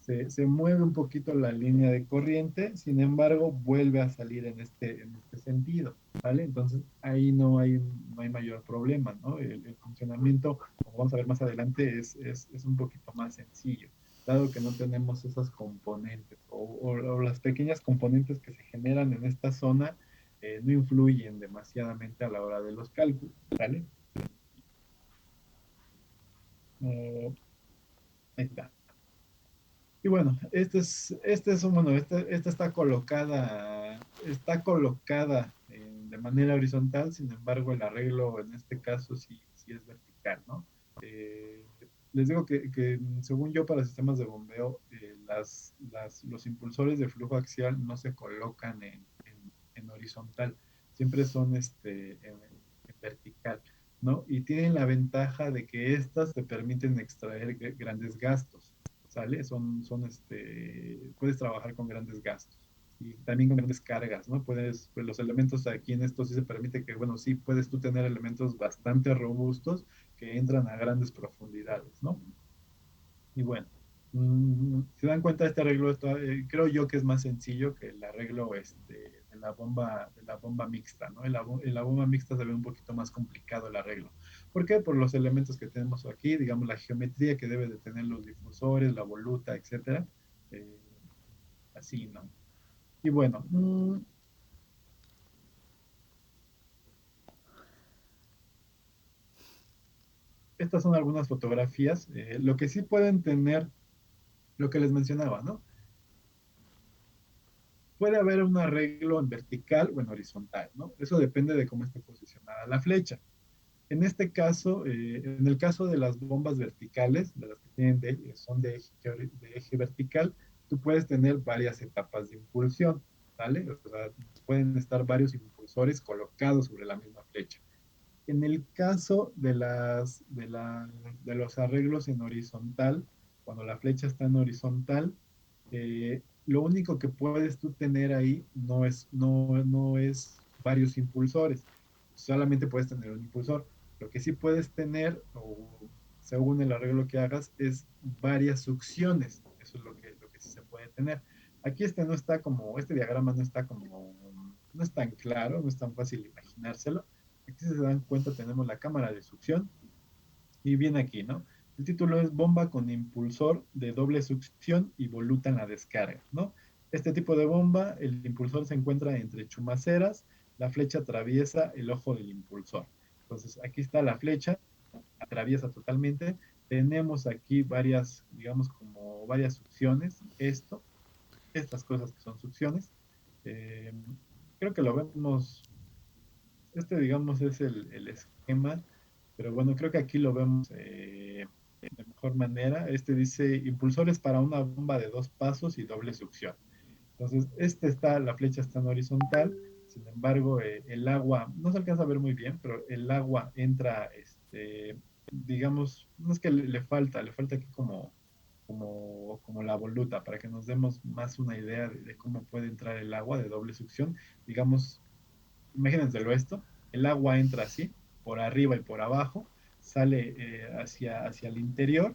se mueve un poquito la línea de corriente, sin embargo, vuelve a salir en este sentido, ¿vale? Entonces, ahí no hay mayor problema, ¿no? El funcionamiento, como vamos a ver más adelante, es un poquito más sencillo, dado que no tenemos esas componentes o las pequeñas componentes que se generan en esta zona no influyen demasiadamente a la hora de los cálculos, ¿vale? Eh, Ahí está. Y bueno, bueno, esta está colocada de manera horizontal, sin embargo, el arreglo en este caso sí es vertical, ¿no? Eh, Les digo que según yo, para sistemas de bombeo, los impulsores de flujo axial no se colocan en horizontal, siempre son en vertical, ¿no? Y tienen la ventaja de que estas te permiten extraer grandes gastos. ¿Sale? Puedes trabajar con grandes gastos y también con grandes cargas, ¿no? Pues los elementos aquí en esto sí se permite que, bueno, sí puedes tú tener elementos bastante robustos que entran a grandes profundidades, ¿no? Y bueno, si dan cuenta, este arreglo creo yo que es más sencillo que el arreglo de la bomba mixta, ¿no? En la bomba mixta se ve un poquito más complicado el arreglo. ¿Por qué? Por los elementos que tenemos aquí, digamos, la geometría que debe de tener los difusores, la voluta, etcétera. Eh, Así, ¿no? Y bueno, estas son algunas fotografías. Lo que sí pueden tener, lo que les mencionaba, ¿no? Puede haber un arreglo en vertical o en horizontal, ¿no? Eso depende de cómo esté posicionada la flecha. En este caso, en el caso de las bombas verticales, de las que son de eje vertical, tú puedes tener varias etapas de impulsión, ¿vale? O sea, pueden estar varios impulsores colocados sobre la misma flecha. En el caso de los arreglos en horizontal, cuando la flecha está en horizontal, lo único que puedes tú tener ahí no es varios impulsores, solamente puedes tener un impulsor. Lo que sí puedes tener, o según el arreglo que hagas, es varias succiones. Eso es lo que sí se puede tener. Aquí este diagrama no es tan claro, no es tan fácil imaginárselo. Aquí si se dan cuenta tenemos la cámara de succión y viene aquí, ¿no? El título es Bomba con impulsor de doble succión y voluta en la descarga, ¿no? Este tipo de bomba, el impulsor se encuentra entre chumaceras, la flecha atraviesa el ojo del impulsor. Entonces, aquí está la flecha, atraviesa totalmente. Tenemos aquí digamos, como varias succiones. Estas cosas que son succiones. Eh, Creo que lo vemos, digamos, es el esquema, pero bueno, creo que aquí lo vemos de mejor manera. Dice impulsores para una bomba de dos pasos y doble succión. Entonces, la flecha está en horizontal, sin embargo, el agua, no se alcanza a ver muy bien, pero el agua entra, digamos, no es que le falta aquí como la voluta, para que nos demos más una idea de cómo puede entrar el agua de doble succión. Digamos, imagínenselo esto, el agua entra así, por arriba y por abajo, sale hacia el interior,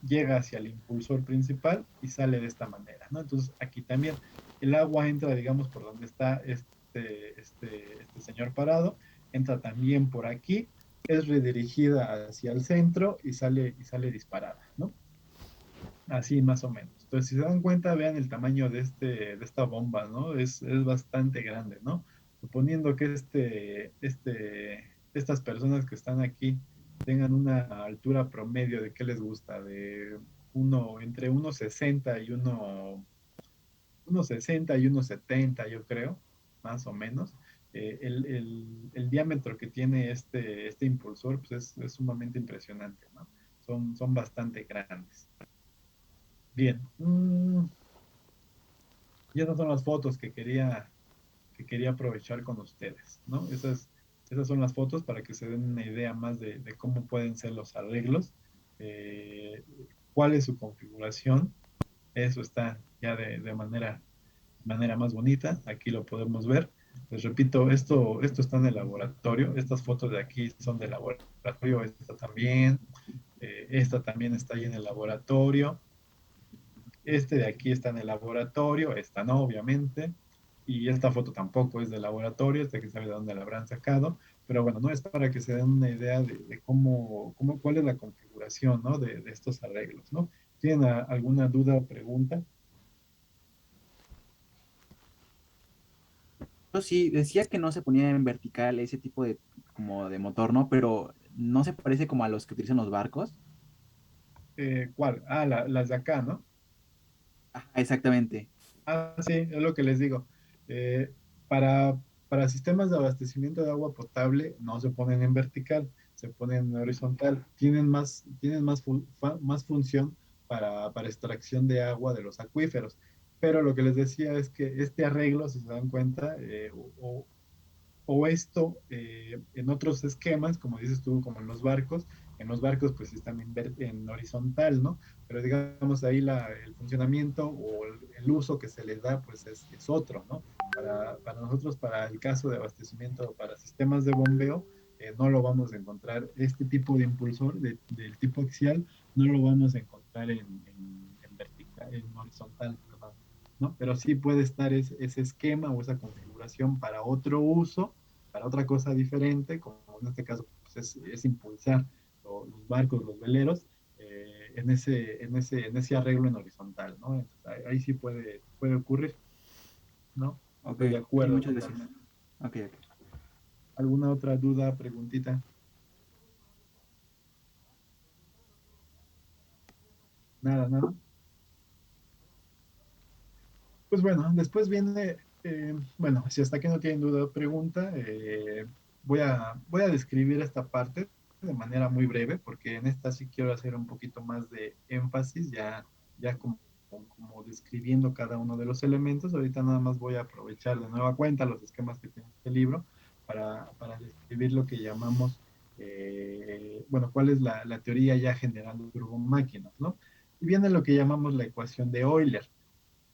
llega hacia el impulsor principal y sale de esta manera, ¿no? Entonces aquí también el agua entra, digamos, por donde está este señor parado, entra también por aquí, es redirigida hacia el centro y sale disparada, ¿no? Así más o menos. Entonces, si se dan cuenta, vean el tamaño de esta bomba, ¿no? Es bastante grande, ¿no? Suponiendo que estas personas que están aquí tengan una altura promedio de qué les gusta, entre 1,60 y 1,60 y 1,70, yo creo, más o menos. El diámetro que tiene este impulsor pues es sumamente impresionante, ¿no? Son bastante grandes. Bien. Y esas son las fotos que quería aprovechar con ustedes, ¿no? Esas son las fotos para que se den una idea más de cómo pueden ser los arreglos, eh, cuál es su configuración. Eso está ya de manera más bonita. Aquí lo podemos ver. Les repito, esto está en el laboratorio. Estas fotos de aquí son del laboratorio. Esta también está ahí en el laboratorio. De aquí está en el laboratorio, esta no, obviamente, y esta foto tampoco es del laboratorio, que sabe de dónde la habrán sacado, pero bueno, no es para que se den una idea de cuál es la configuración, ¿no? De estos arreglos, ¿no? ¿Tienen alguna duda o pregunta? Yo sí, decía que no se ponía en vertical ese tipo de, como de motor, ¿no? Pero no se parece como a los que utilizan los barcos. ¿Cuál? Ah, las de acá, ¿no? Ajá, exactamente. Ah, sí, es lo que les digo. Eh, para, para sistemas de abastecimiento de agua potable no se ponen en vertical, se ponen en horizontal. Tienen más función para extracción de agua de los acuíferos. Pero lo que les decía es que este arreglo, si se dan cuenta, o esto en otros esquemas, como dices tú, como en los barcos pues están en horizontal, ¿no? Pero digamos ahí el funcionamiento o el uso que se les da pues es otro, ¿no? Para nosotros, para el caso de abastecimiento, para sistemas de bombeo, no lo vamos a encontrar, este tipo de impulsor del tipo axial, no lo vamos a encontrar en vertical, en horizontal, perdón. ¿No? Pero sí puede estar ese esquema o esa configuración para otro uso, para otra cosa diferente, como en este caso pues es impulsar los barcos, los veleros, en ese arreglo en horizontal, ¿no? Entonces, ahí sí puede ocurrir, ¿no? Ok, Estoy de sí, acuerdo muchas gracias. totalmente. Ok, ok. ¿Alguna otra duda, preguntita? Nada, nada. Pues bueno, después viene, bueno, si hasta aquí no tienen duda o pregunta, voy a describir esta parte de manera muy breve, porque en esta sí quiero hacer un poquito más de énfasis, ya como describiendo cada uno de los elementos. Ahorita nada más voy a aprovechar de nueva cuenta los esquemas que tiene este libro para describir lo que llamamos, bueno, cuál es la teoría ya general de turbomáquinas, ¿no? Y viene lo que llamamos la ecuación de Euler.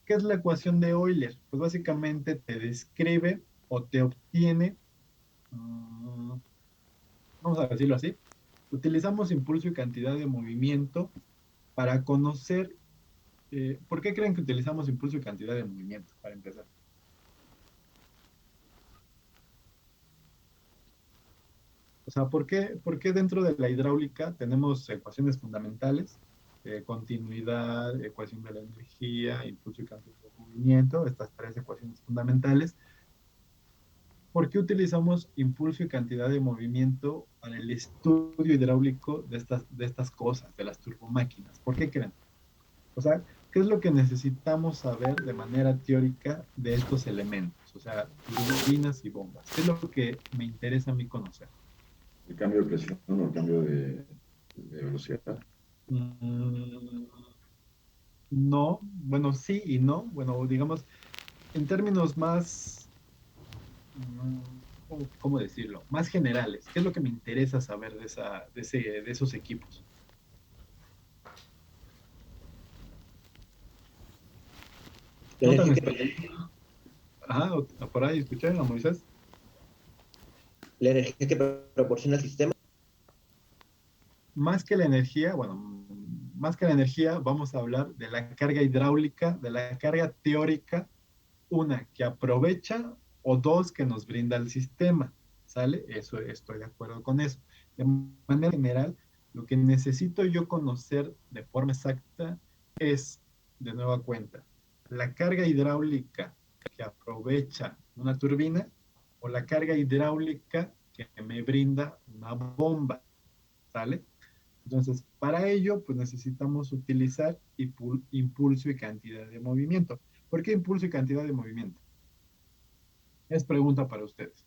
¿Qué es la ecuación de Euler? Pues básicamente te describe o te obtiene, vamos a decirlo así, utilizamos impulso y cantidad de movimiento para conocer, ¿por qué creen que utilizamos impulso y cantidad de movimiento? Para empezar. O sea, ¿por qué dentro de la hidráulica tenemos ecuaciones fundamentales? Continuidad, ecuación de la energía, impulso y cantidad de movimiento, estas tres ecuaciones fundamentales. ¿Por qué utilizamos impulso y cantidad de movimiento para el estudio hidráulico de estas cosas, de las turbomáquinas? ¿Por qué creen? O sea, ¿qué es lo que necesitamos saber de manera teórica de estos elementos? O sea, turbinas y bombas. ¿Qué es lo que me interesa a mí conocer? El cambio de presión o el cambio de velocidad. Mm, no, bueno, sí y no. Bueno, digamos, en términos más, ¿cómo decirlo? Más generales. ¿Qué es lo que me interesa saber de esos equipos? La No tan energía específico. Ajá, por ahí escuché a Moisés. la energía que proporciona el sistema. Más que la energía, bueno, más que la energía, vamos a hablar de la carga hidráulica, de la carga teórica, una que aprovecha o dos que nos brinda el sistema, ¿sale? Eso estoy de acuerdo con eso. De manera general, lo que necesito yo conocer de forma exacta es, de nueva cuenta, la carga hidráulica que aprovecha una turbina o la carga hidráulica que me brinda una bomba, ¿sale? Entonces, para ello, pues necesitamos utilizar impulso y cantidad de movimiento. ¿Por qué impulso y cantidad de movimiento? Es pregunta para ustedes.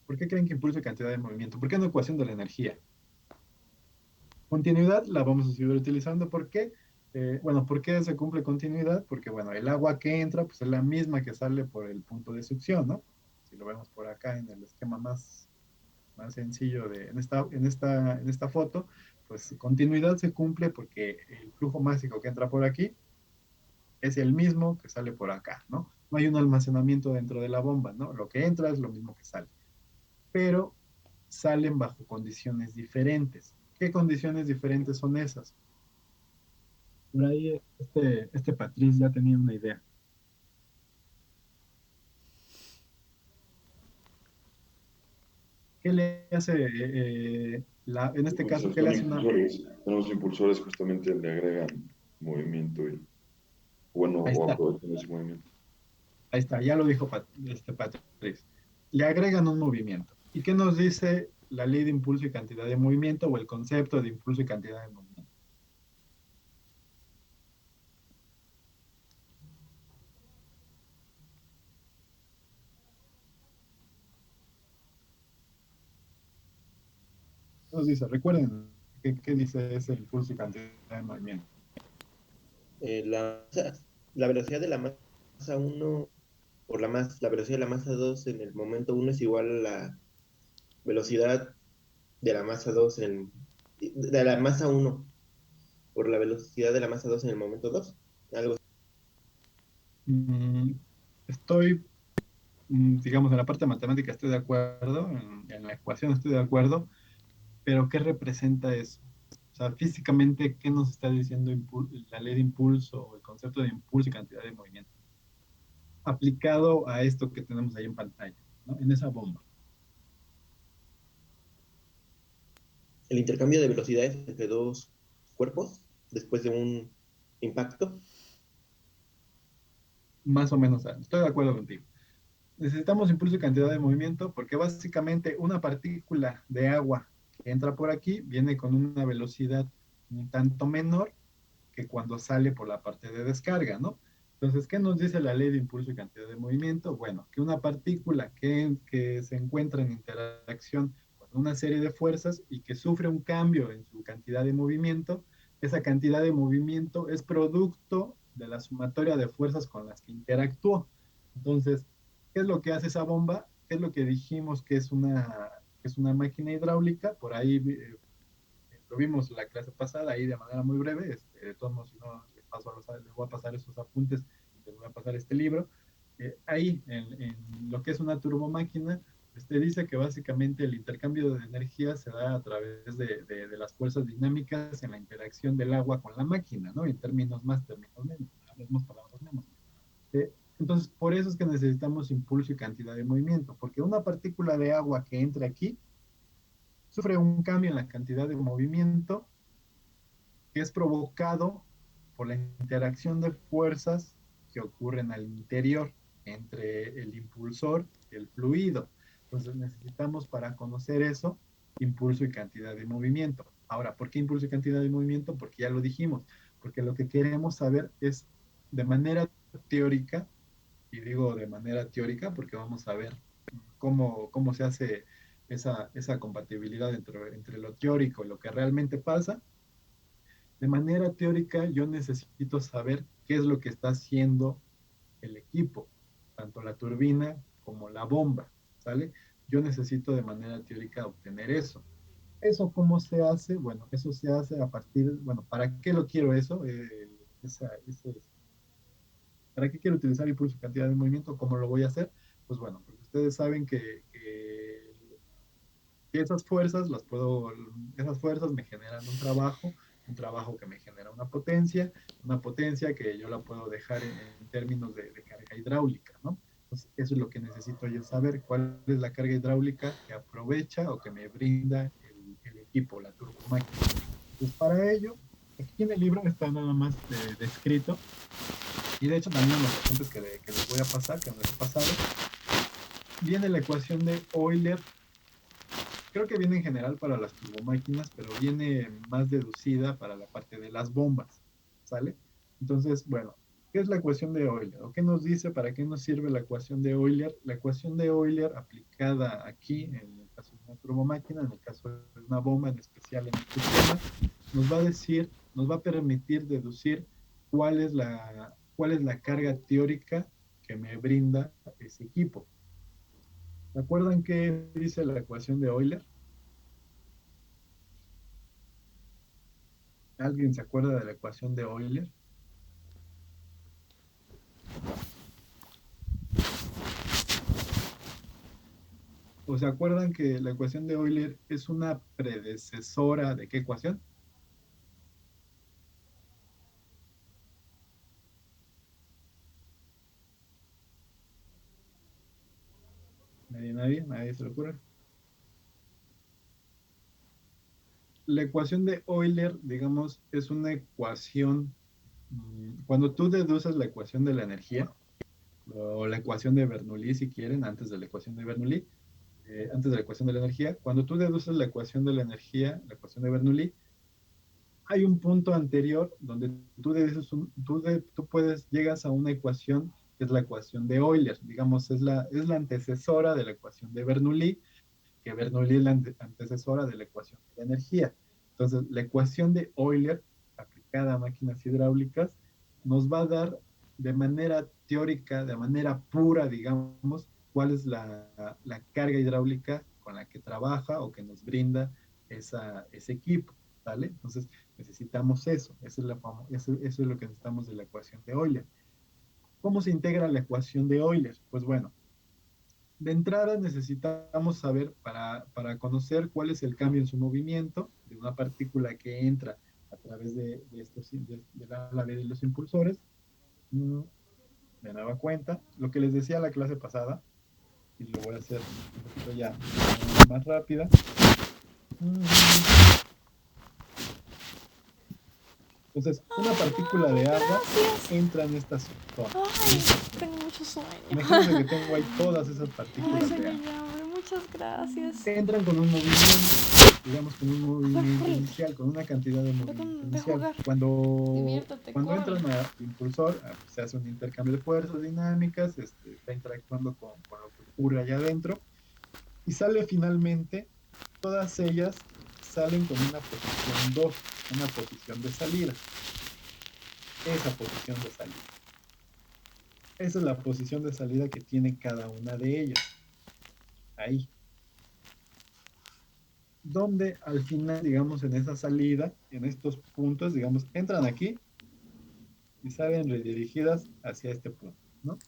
¿Por qué creen que impulso y cantidad de movimiento? ¿Por qué no ecuación de la energía? Continuidad la vamos a seguir utilizando. ¿Por qué? Bueno, ¿por qué se cumple continuidad? Porque, bueno, el agua que entra, pues es la misma que sale por el punto de succión, ¿no? Si lo vemos por acá en el esquema más sencillo en esta foto, pues continuidad se cumple porque el flujo másico que entra por aquí es el mismo que sale por acá, ¿no? No hay un almacenamiento dentro de la bomba, ¿no? Lo que entra es lo mismo que sale, pero salen bajo condiciones diferentes. ¿Qué condiciones diferentes son esas? Por ahí este Patriz ya tenía una idea. ¿Qué le hace, en este caso, qué le Son hace una... impulsores. Los impulsores justamente le agregan movimiento y, bueno, Ahí o está, aprovechan ese movimiento. ahí está, ya lo dijo Patrice. Le agregan un movimiento. ¿Y qué nos dice la ley de impulso y cantidad de movimiento o el concepto de impulso y cantidad de movimiento? Nos dice, recuerden, ¿qué dice ese impulso y cantidad de movimiento? La velocidad de la masa uno por la velocidad de la masa 2 en el momento uno es igual a la velocidad de la masa 2 de la masa uno por la velocidad de la masa 2 en el momento 2. Algo Mm, estoy, digamos, en la parte matemática estoy de acuerdo, en la ecuación estoy de acuerdo, pero ¿qué representa eso? O sea, físicamente, ¿qué nos está diciendo la ley de impulso o el concepto de impulso y cantidad de movimiento? Aplicado a esto que tenemos ahí en pantalla, ¿no? En esa bomba. el intercambio de velocidades entre dos cuerpos después de un impacto. Más o menos, estoy de acuerdo contigo. Necesitamos impulso y cantidad de movimiento porque básicamente una partícula de agua que entra por aquí viene con una velocidad un tanto menor que cuando sale por la parte de descarga, ¿no? Entonces, ¿qué nos dice la ley de impulso y cantidad de movimiento? Bueno, que una partícula que se encuentra en interacción con una serie de fuerzas y que sufre un cambio en su cantidad de movimiento, esa cantidad de movimiento es producto de la sumatoria de fuerzas con las que interactuó. Entonces, ¿qué es lo que hace esa bomba? ¿Qué es lo que dijimos que es una máquina hidráulica? Por ahí lo vimos la clase pasada ahí de manera muy breve. De todos modos, si no, les voy a pasar esos apuntes y les voy a pasar este libro. Ahí, en lo que es una turbomáquina, dice que básicamente el intercambio de energía se da a través de las fuerzas dinámicas en la interacción del agua con la máquina, ¿no? En términos más, términos menos, hablemos palabras menos. Entonces, por eso es que necesitamos impulso y cantidad de movimiento, porque una partícula de agua que entre aquí sufre un cambio en la cantidad de movimiento que es provocado por la interacción de fuerzas que ocurren al interior entre el impulsor y el fluido. Entonces necesitamos para conocer eso impulso y cantidad de movimiento. Ahora, ¿por qué impulso y cantidad de movimiento? Porque ya lo dijimos, porque lo que queremos saber es de manera teórica, y digo de manera teórica porque vamos a ver cómo se hace esa compatibilidad entre lo teórico y lo que realmente pasa. De manera teórica, yo necesito saber qué es lo que está haciendo el equipo, tanto la turbina como la bomba, ¿sale? Yo necesito de manera teórica obtener eso. ¿Eso cómo se hace? Bueno, eso se hace a partir, bueno, ¿para qué lo quiero eso? ¿Para qué quiero utilizar impulso y cantidad de movimiento? ¿Cómo lo voy a hacer? Pues bueno, porque ustedes saben que esas fuerzas me generan un trabajo que me genera una potencia que yo la puedo dejar en términos de carga hidráulica, ¿no? Entonces, eso es lo que necesito yo saber, cuál es la carga hidráulica que aprovecha o que me brinda el equipo, la turbomáquina. Entonces, para ello, aquí en el libro está nada más descrito, y de hecho también en los apuntes que les voy a pasar, que me les he pasado, viene la ecuación de Euler. Creo que viene en general para las turbomáquinas, pero viene más deducida para la parte de las bombas, ¿sale? Entonces, bueno, ¿qué es la ecuación de Euler? ¿O qué nos dice, para qué nos sirve la ecuación de Euler? La ecuación de Euler aplicada aquí, en el caso de una turbomáquina, en el caso de una bomba, en especial en este tema, nos va a decir, nos va a permitir deducir cuál es la carga teórica que me brinda ese equipo. ¿Se acuerdan qué dice la ecuación de Euler? ¿Alguien se acuerda de la ecuación de Euler? ¿O se acuerdan que la ecuación de Euler es una predecesora de qué ecuación? Nadie se lo ocurre. la ecuación de Euler, digamos, es una ecuación, cuando tú deduces la ecuación de la energía, o la ecuación de Bernoulli, si quieren, antes de la ecuación de Bernoulli, antes de la ecuación de la energía, cuando tú deduces la ecuación de la energía, la ecuación de Bernoulli, hay un punto anterior donde tú puedes, llegas a una ecuación que es la ecuación de Euler, digamos, es la antecesora de la ecuación de Bernoulli, que Bernoulli es la antecesora de la ecuación de la energía. Entonces, la ecuación de Euler aplicada a máquinas hidráulicas nos va a dar de manera teórica, de manera pura, digamos, cuál es la carga hidráulica con la que trabaja o que nos brinda ese equipo, ¿vale? Entonces, necesitamos eso, eso es lo que necesitamos de la ecuación de Euler. ¿Cómo se integra la ecuación de Euler? Pues bueno, de entrada necesitamos saber para conocer cuál es el cambio en su movimiento de una partícula que entra a través de la ala de los impulsores. De nueva cuenta, lo que les decía la clase pasada, y lo voy a hacer un poquito ya más rápida. Entonces, una partícula de agua entra en esta zona. Ay, tengo mucho sueño. Imagínense que tengo ahí todas esas Ay, partículas de señor agua. Yammer, muchas gracias. Entran con un movimiento, digamos, con un movimiento inicial, con una cantidad de movimiento inicial. jugar. Cuando Diviértete, entran córrele. al impulsor, se hace un intercambio de fuerzas dinámicas, está interactuando con lo que ocurre allá adentro, y sale finalmente, todas ellas salen con una posición 2, una posición de salida. Esa posición de salida. Esa es la posición de salida que tiene cada una de ellas. Ahí. Donde al final, digamos, en esa salida, en estos puntos, digamos, entran aquí y salen redirigidas hacia este punto, ¿no?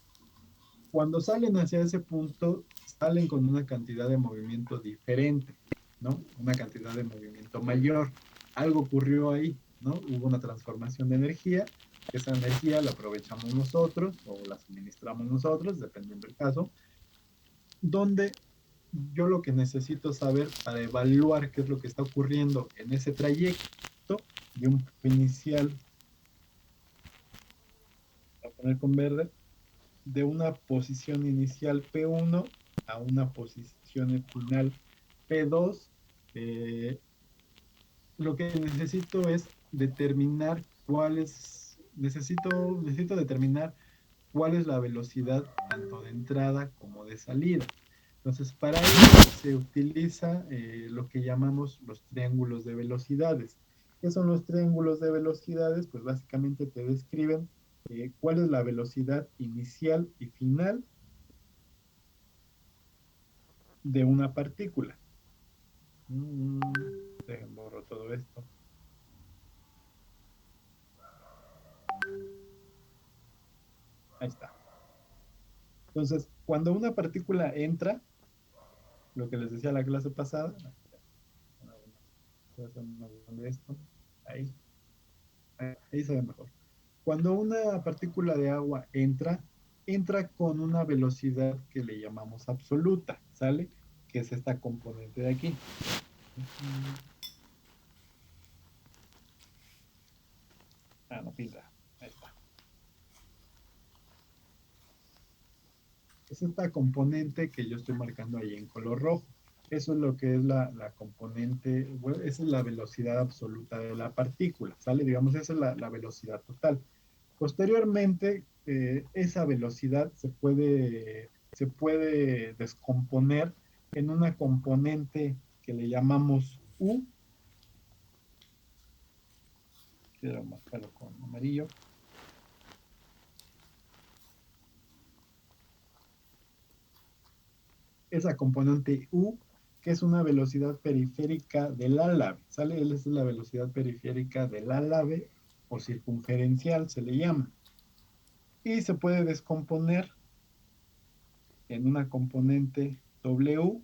Cuando salen hacia ese punto, salen con una cantidad de movimiento diferente, ¿no? Una cantidad de movimiento mayor. Algo ocurrió ahí, ¿no? Hubo una transformación de energía. Esa energía la aprovechamos nosotros o la suministramos nosotros, dependiendo del caso, donde yo lo que necesito saber para evaluar qué es lo que está ocurriendo en ese trayecto de un inicial, voy a poner con verde, de una posición inicial P1 a una posición final P2, lo que necesito es determinar necesito determinar cuál es la velocidad tanto de entrada como de salida. Entonces, para ello se utiliza lo que llamamos los triángulos de velocidades. ¿Qué son los triángulos de velocidades? Pues básicamente te describen cuál es la velocidad inicial y final de una partícula. Dejen borro todo esto. Ahí está. Entonces, cuando una partícula entra, lo que les decía la clase pasada, de esto, ahí se ve mejor. Cuando una partícula de agua entra con una velocidad que le llamamos absoluta, ¿sale? Que es esta componente de aquí. No pinta. Ahí está. Es esta componente que yo estoy marcando ahí en color rojo. Eso es lo que es la componente, bueno, esa es la velocidad absoluta de la partícula, ¿sale? Digamos, esa es la velocidad total. Posteriormente, esa velocidad se puede descomponer en una componente que le llamamos U. Quiero marcarlo con amarillo. Esa componente U, que es una velocidad periférica del álave, ¿sale? Esa es la velocidad periférica del álave o circunferencial, se le llama. Y se puede descomponer en una componente W,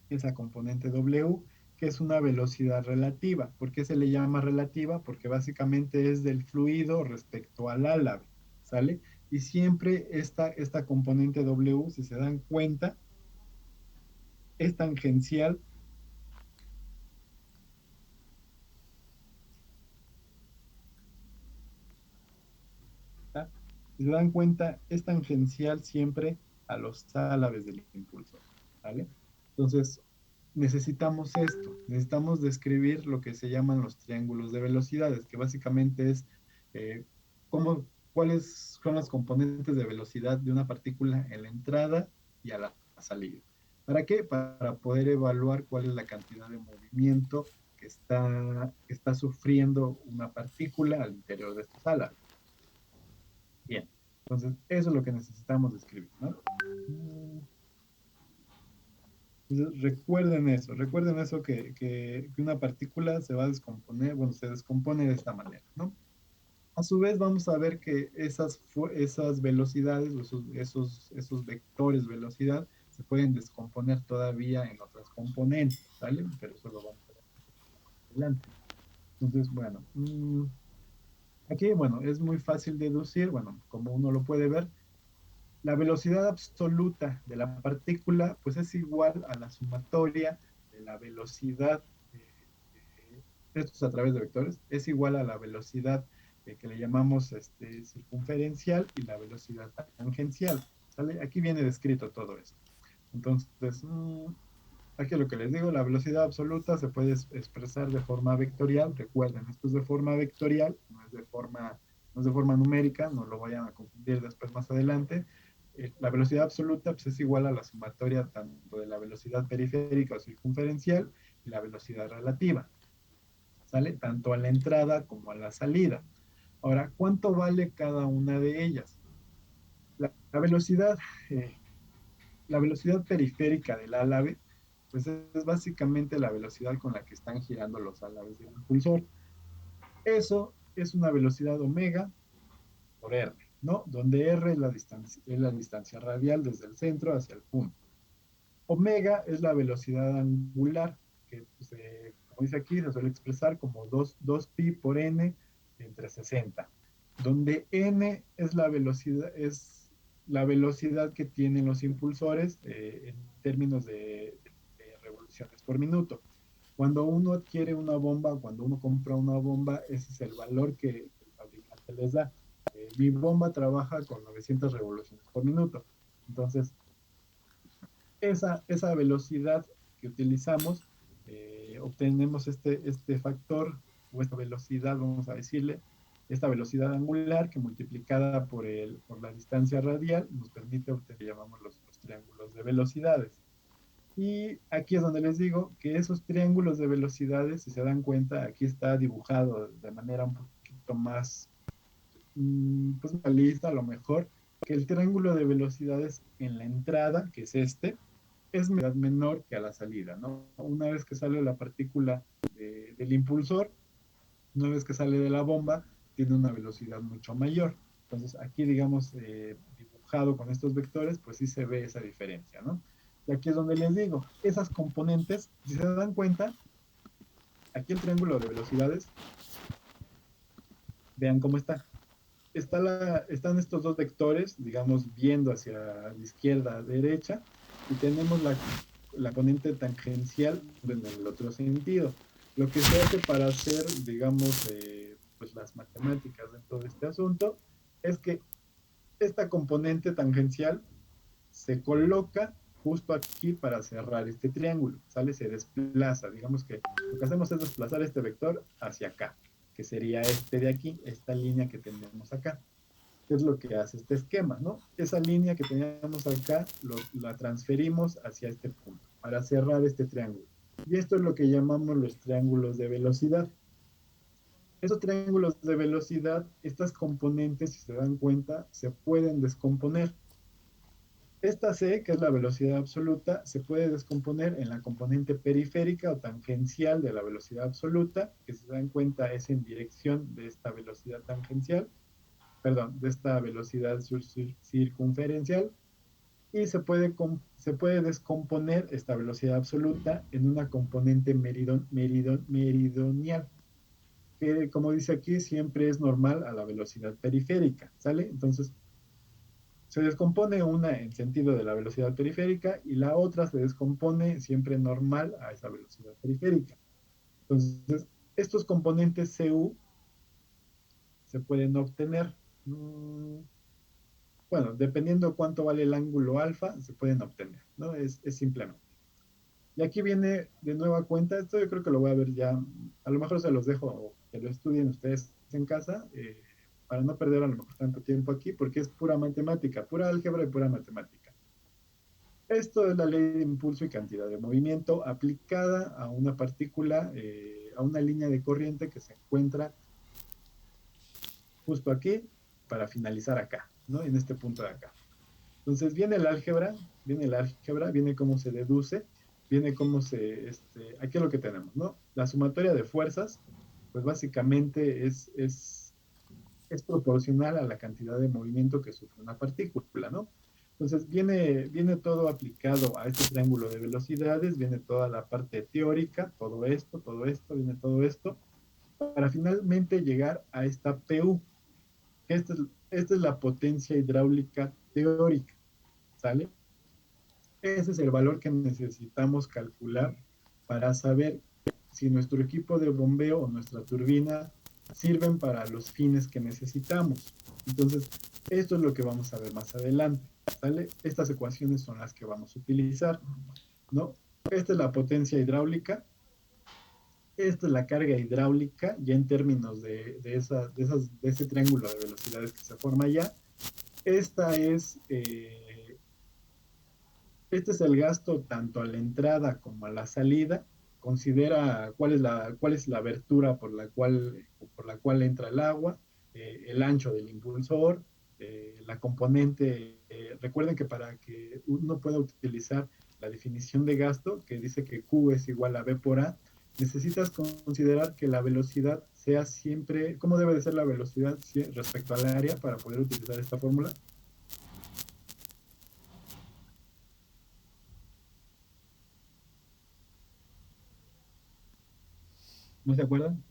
esa componente W, que es una velocidad relativa. ¿Por qué se le llama relativa? Porque básicamente es del fluido respecto al álave, ¿sale? Y siempre esta componente W, si se dan cuenta, es tangencial Si se dan cuenta, es tangencial siempre a los álabes del impulsor, ¿vale? Entonces, necesitamos esto, necesitamos describir lo que se llaman los triángulos de velocidades, que básicamente es eh, cómo, cuáles son los componentes de velocidad de una partícula en la entrada y a la salida. ¿Para qué? Para poder evaluar cuál es la cantidad de movimiento que está sufriendo una partícula al interior de estos álabes. Bien, entonces eso es lo que necesitamos describir, ¿no? Entonces, recuerden eso que una partícula se va a descomponer, bueno, se descompone de esta manera, ¿no? A su vez vamos a ver que esas velocidades, esos vectores de velocidad, se pueden descomponer todavía en otras componentes, ¿vale? Pero eso lo vamos a ver más adelante. Entonces, bueno, aquí, bueno, es muy fácil deducir, bueno, como uno lo puede ver, la velocidad absoluta de la partícula pues es igual a la sumatoria de la velocidad, esto es a través de vectores, es igual a la velocidad que le llamamos circunferencial y la velocidad tangencial. ¿Sale? Aquí viene descrito todo esto. Entonces, aquí lo que les digo, la velocidad absoluta se puede expresar de forma vectorial. Recuerden, esto es de forma vectorial, no es de forma numérica, no lo vayan a confundir después más adelante. La velocidad absoluta pues, es igual a la sumatoria tanto de la velocidad periférica o circunferencial y la velocidad relativa. ¿Sale? Tanto a la entrada como a la salida. Ahora, ¿cuánto vale cada una de ellas? La velocidad, eh, la velocidad periférica del álave pues es básicamente la velocidad con la que están girando los álabes del impulsor. Eso es una velocidad omega por R, ¿no? Donde R es la distancia radial desde el centro hacia el punto. Omega es la velocidad angular, que pues, como dice aquí, se suele expresar como 2pi por n entre 60, donde n es la velocidad que tienen los impulsores en términos de revoluciones por minuto. Cuando uno adquiere una bomba, cuando uno compra una bomba, ese es el valor que el fabricante les da. Mi bomba trabaja con 900 revoluciones por minuto. Entonces, esa velocidad que utilizamos, obtenemos este factor o esta velocidad, vamos a decirle, esta velocidad angular que multiplicada por la distancia radial nos permite obtener, llamamos los triángulos de velocidades. Y aquí es donde les digo que esos triángulos de velocidades, si se dan cuenta, aquí está dibujado de manera un poquito más pues realista a lo mejor, que el triángulo de velocidades en la entrada, que es es menor que a la salida, ¿no? Una vez que sale la partícula del impulsor, una vez que sale de la bomba, tiene una velocidad mucho mayor. Entonces, aquí, digamos, dibujado con estos vectores, pues sí se ve esa diferencia, ¿no? Y aquí es donde les digo, esas componentes, si se dan cuenta, aquí el triángulo de velocidades, vean cómo están estos dos vectores, digamos, viendo hacia la izquierda a derecha, y tenemos la componente tangencial en el otro sentido. Lo que se hace para hacer, digamos, pues las matemáticas dentro de este asunto, es que esta componente tangencial se coloca justo aquí para cerrar este triángulo, ¿sale? Se desplaza, digamos que lo que hacemos es desplazar este vector hacia acá, que sería este de aquí, esta línea que tenemos acá. ¿Qué es lo que hace este esquema, no? Esa línea que teníamos acá la transferimos hacia este punto para cerrar este triángulo. Y esto es lo que llamamos los triángulos de velocidad. Esos triángulos de velocidad, estas componentes, si se dan cuenta, se pueden descomponer. Esta C, que es la velocidad absoluta, se puede descomponer en la componente periférica o tangencial de la velocidad absoluta, que si se dan cuenta es en dirección de esta velocidad tangencial, perdón, de esta velocidad circunferencial, y se puede descomponer esta velocidad absoluta en una componente meridional, que como dice aquí, siempre es normal a la velocidad periférica, ¿sale? Entonces, se descompone una en sentido de la velocidad periférica y la otra se descompone siempre normal a esa velocidad periférica. Entonces, estos componentes CU se pueden obtener. bueno, dependiendo cuánto vale el ángulo alfa, se pueden obtener, ¿no? Es simplemente. Y aquí viene de nueva cuenta, esto yo creo que lo voy a ver ya, a lo mejor se los dejo que lo estudien ustedes en casa, para no perder a lo mejor tanto tiempo aquí, porque es pura matemática, pura álgebra y pura matemática. Esto es la ley de impulso y cantidad de movimiento aplicada a una partícula, a una línea de corriente que se encuentra justo aquí para finalizar acá, ¿no? En este punto de acá. Entonces viene el álgebra, viene cómo se deduce, viene cómo aquí es lo que tenemos, ¿no? La sumatoria de fuerzas, pues básicamente es proporcional a la cantidad de movimiento que sufre una partícula, ¿no? Entonces viene todo aplicado a este triángulo de velocidades, viene toda la parte teórica, todo esto, viene todo esto, para finalmente llegar a esta PU, que esta es la potencia hidráulica teórica, ¿sale? Ese es el valor que necesitamos calcular para saber si nuestro equipo de bombeo o nuestra turbina sirven para los fines que necesitamos. Entonces, esto es lo que vamos a ver más adelante, ¿sale? Estas ecuaciones son las que vamos a utilizar, ¿no? Esta es la potencia hidráulica, esta es la carga hidráulica, ya en términos de ese triángulo de velocidades que se forma ya. Esta es Este es el gasto tanto a la entrada como a la salida. Considera cuál es la abertura por la cual entra el agua, el ancho del impulsor, la componente. Recuerden que para que uno pueda utilizar la definición de gasto, que dice que Q es igual a V por A, necesitas considerar que la velocidad sea siempre, ¿cómo debe de ser la velocidad respecto al área para poder utilizar esta fórmula? ¿No se acuerdan?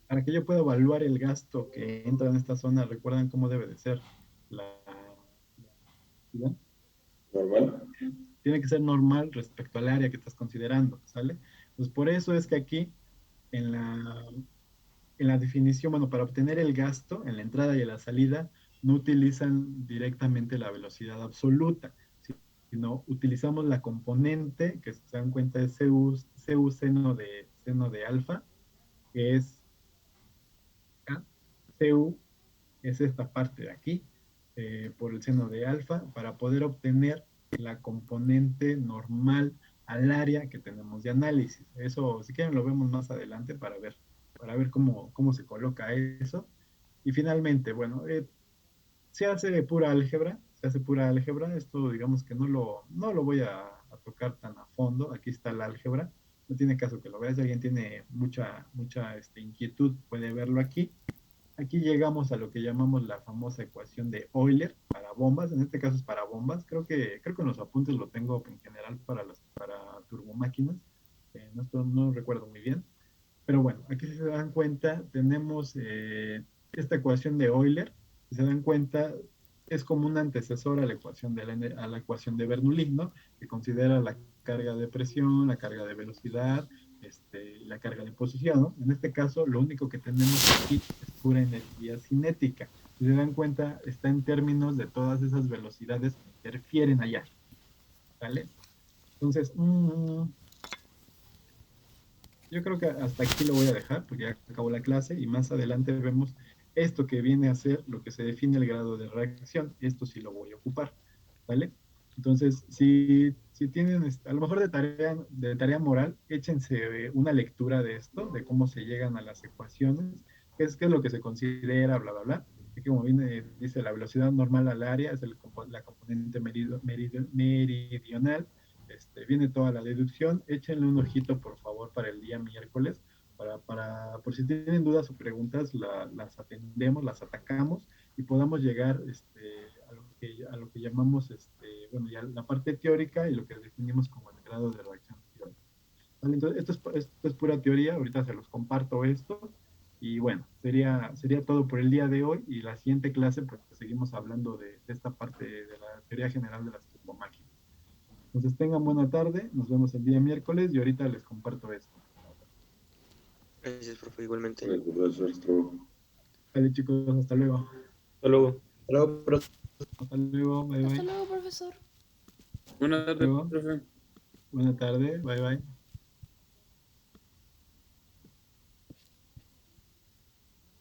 Para que yo pueda evaluar el gasto que entra en esta zona, recuerdan cómo debe de ser la ¿Normal? tiene que ser normal respecto al área que estás considerando, ¿sale? Pues por eso es que aquí en la definición, bueno, para obtener el gasto en la entrada y en la salida, no utilizan directamente la velocidad absoluta, sino utilizamos la componente que se dan cuenta de CU seno de alfa, que es acá, CU es esta parte de aquí, por el seno de alfa, para poder obtener la componente normal al área que tenemos de análisis. Eso, si quieren, lo vemos más adelante para ver cómo se coloca eso. Y finalmente, bueno, se hace pura álgebra, esto digamos que no lo voy a tocar tan a fondo, aquí está la álgebra, no tiene caso que lo veas, si alguien tiene mucha inquietud puede verlo aquí. Aquí llegamos a lo que llamamos la famosa ecuación de Euler para bombas, en este caso es para bombas, creo que en los apuntes lo tengo en general para turbomáquinas, no recuerdo muy bien, pero bueno, aquí si se dan cuenta tenemos esta ecuación de Euler, si se dan cuenta es como un antecesor a la ecuación a la ecuación de Bernoulli, ¿no? Que considera la carga de presión, la carga de velocidad, la carga de posición, ¿no? En este caso, lo único que tenemos aquí es pura energía cinética. Si se dan cuenta, está en términos de todas esas velocidades que interfieren allá, ¿vale? Entonces, yo creo que hasta aquí lo voy a dejar, porque ya acabó la clase y más adelante vemos esto que viene a ser lo que se define el grado de reacción. Esto sí lo voy a ocupar, ¿vale? Entonces, si tienen, a lo mejor de tarea moral, échense una lectura de esto, de cómo se llegan a las ecuaciones, qué es lo que se considera, bla, bla, bla. Y como viene, dice, la velocidad normal al área es la componente meridional. Viene toda la deducción. Échenle un ojito, por favor, para el día miércoles, por si tienen dudas o preguntas, las atendemos, las atacamos y podamos llegar a lo que llamamos, bueno, ya la parte teórica y lo que definimos como el grado de reacción teórica. ¿Vale? Entonces, esto es pura teoría, ahorita se los comparto esto. Y bueno, sería todo por el día de hoy y la siguiente clase pues seguimos hablando de esta parte de la teoría general de las turbomáquinas. Entonces tengan buena tarde, nos vemos el día miércoles y ahorita les comparto esto. Gracias, profe, igualmente. Gracias, profesor. Hasta luego. Vale, chicos, hasta luego. Hasta luego. Pero, Hasta luego, bye Hasta bye. luego, profesor. Buenas Hasta tardes, luego. profe. Buena tarde, bye bye.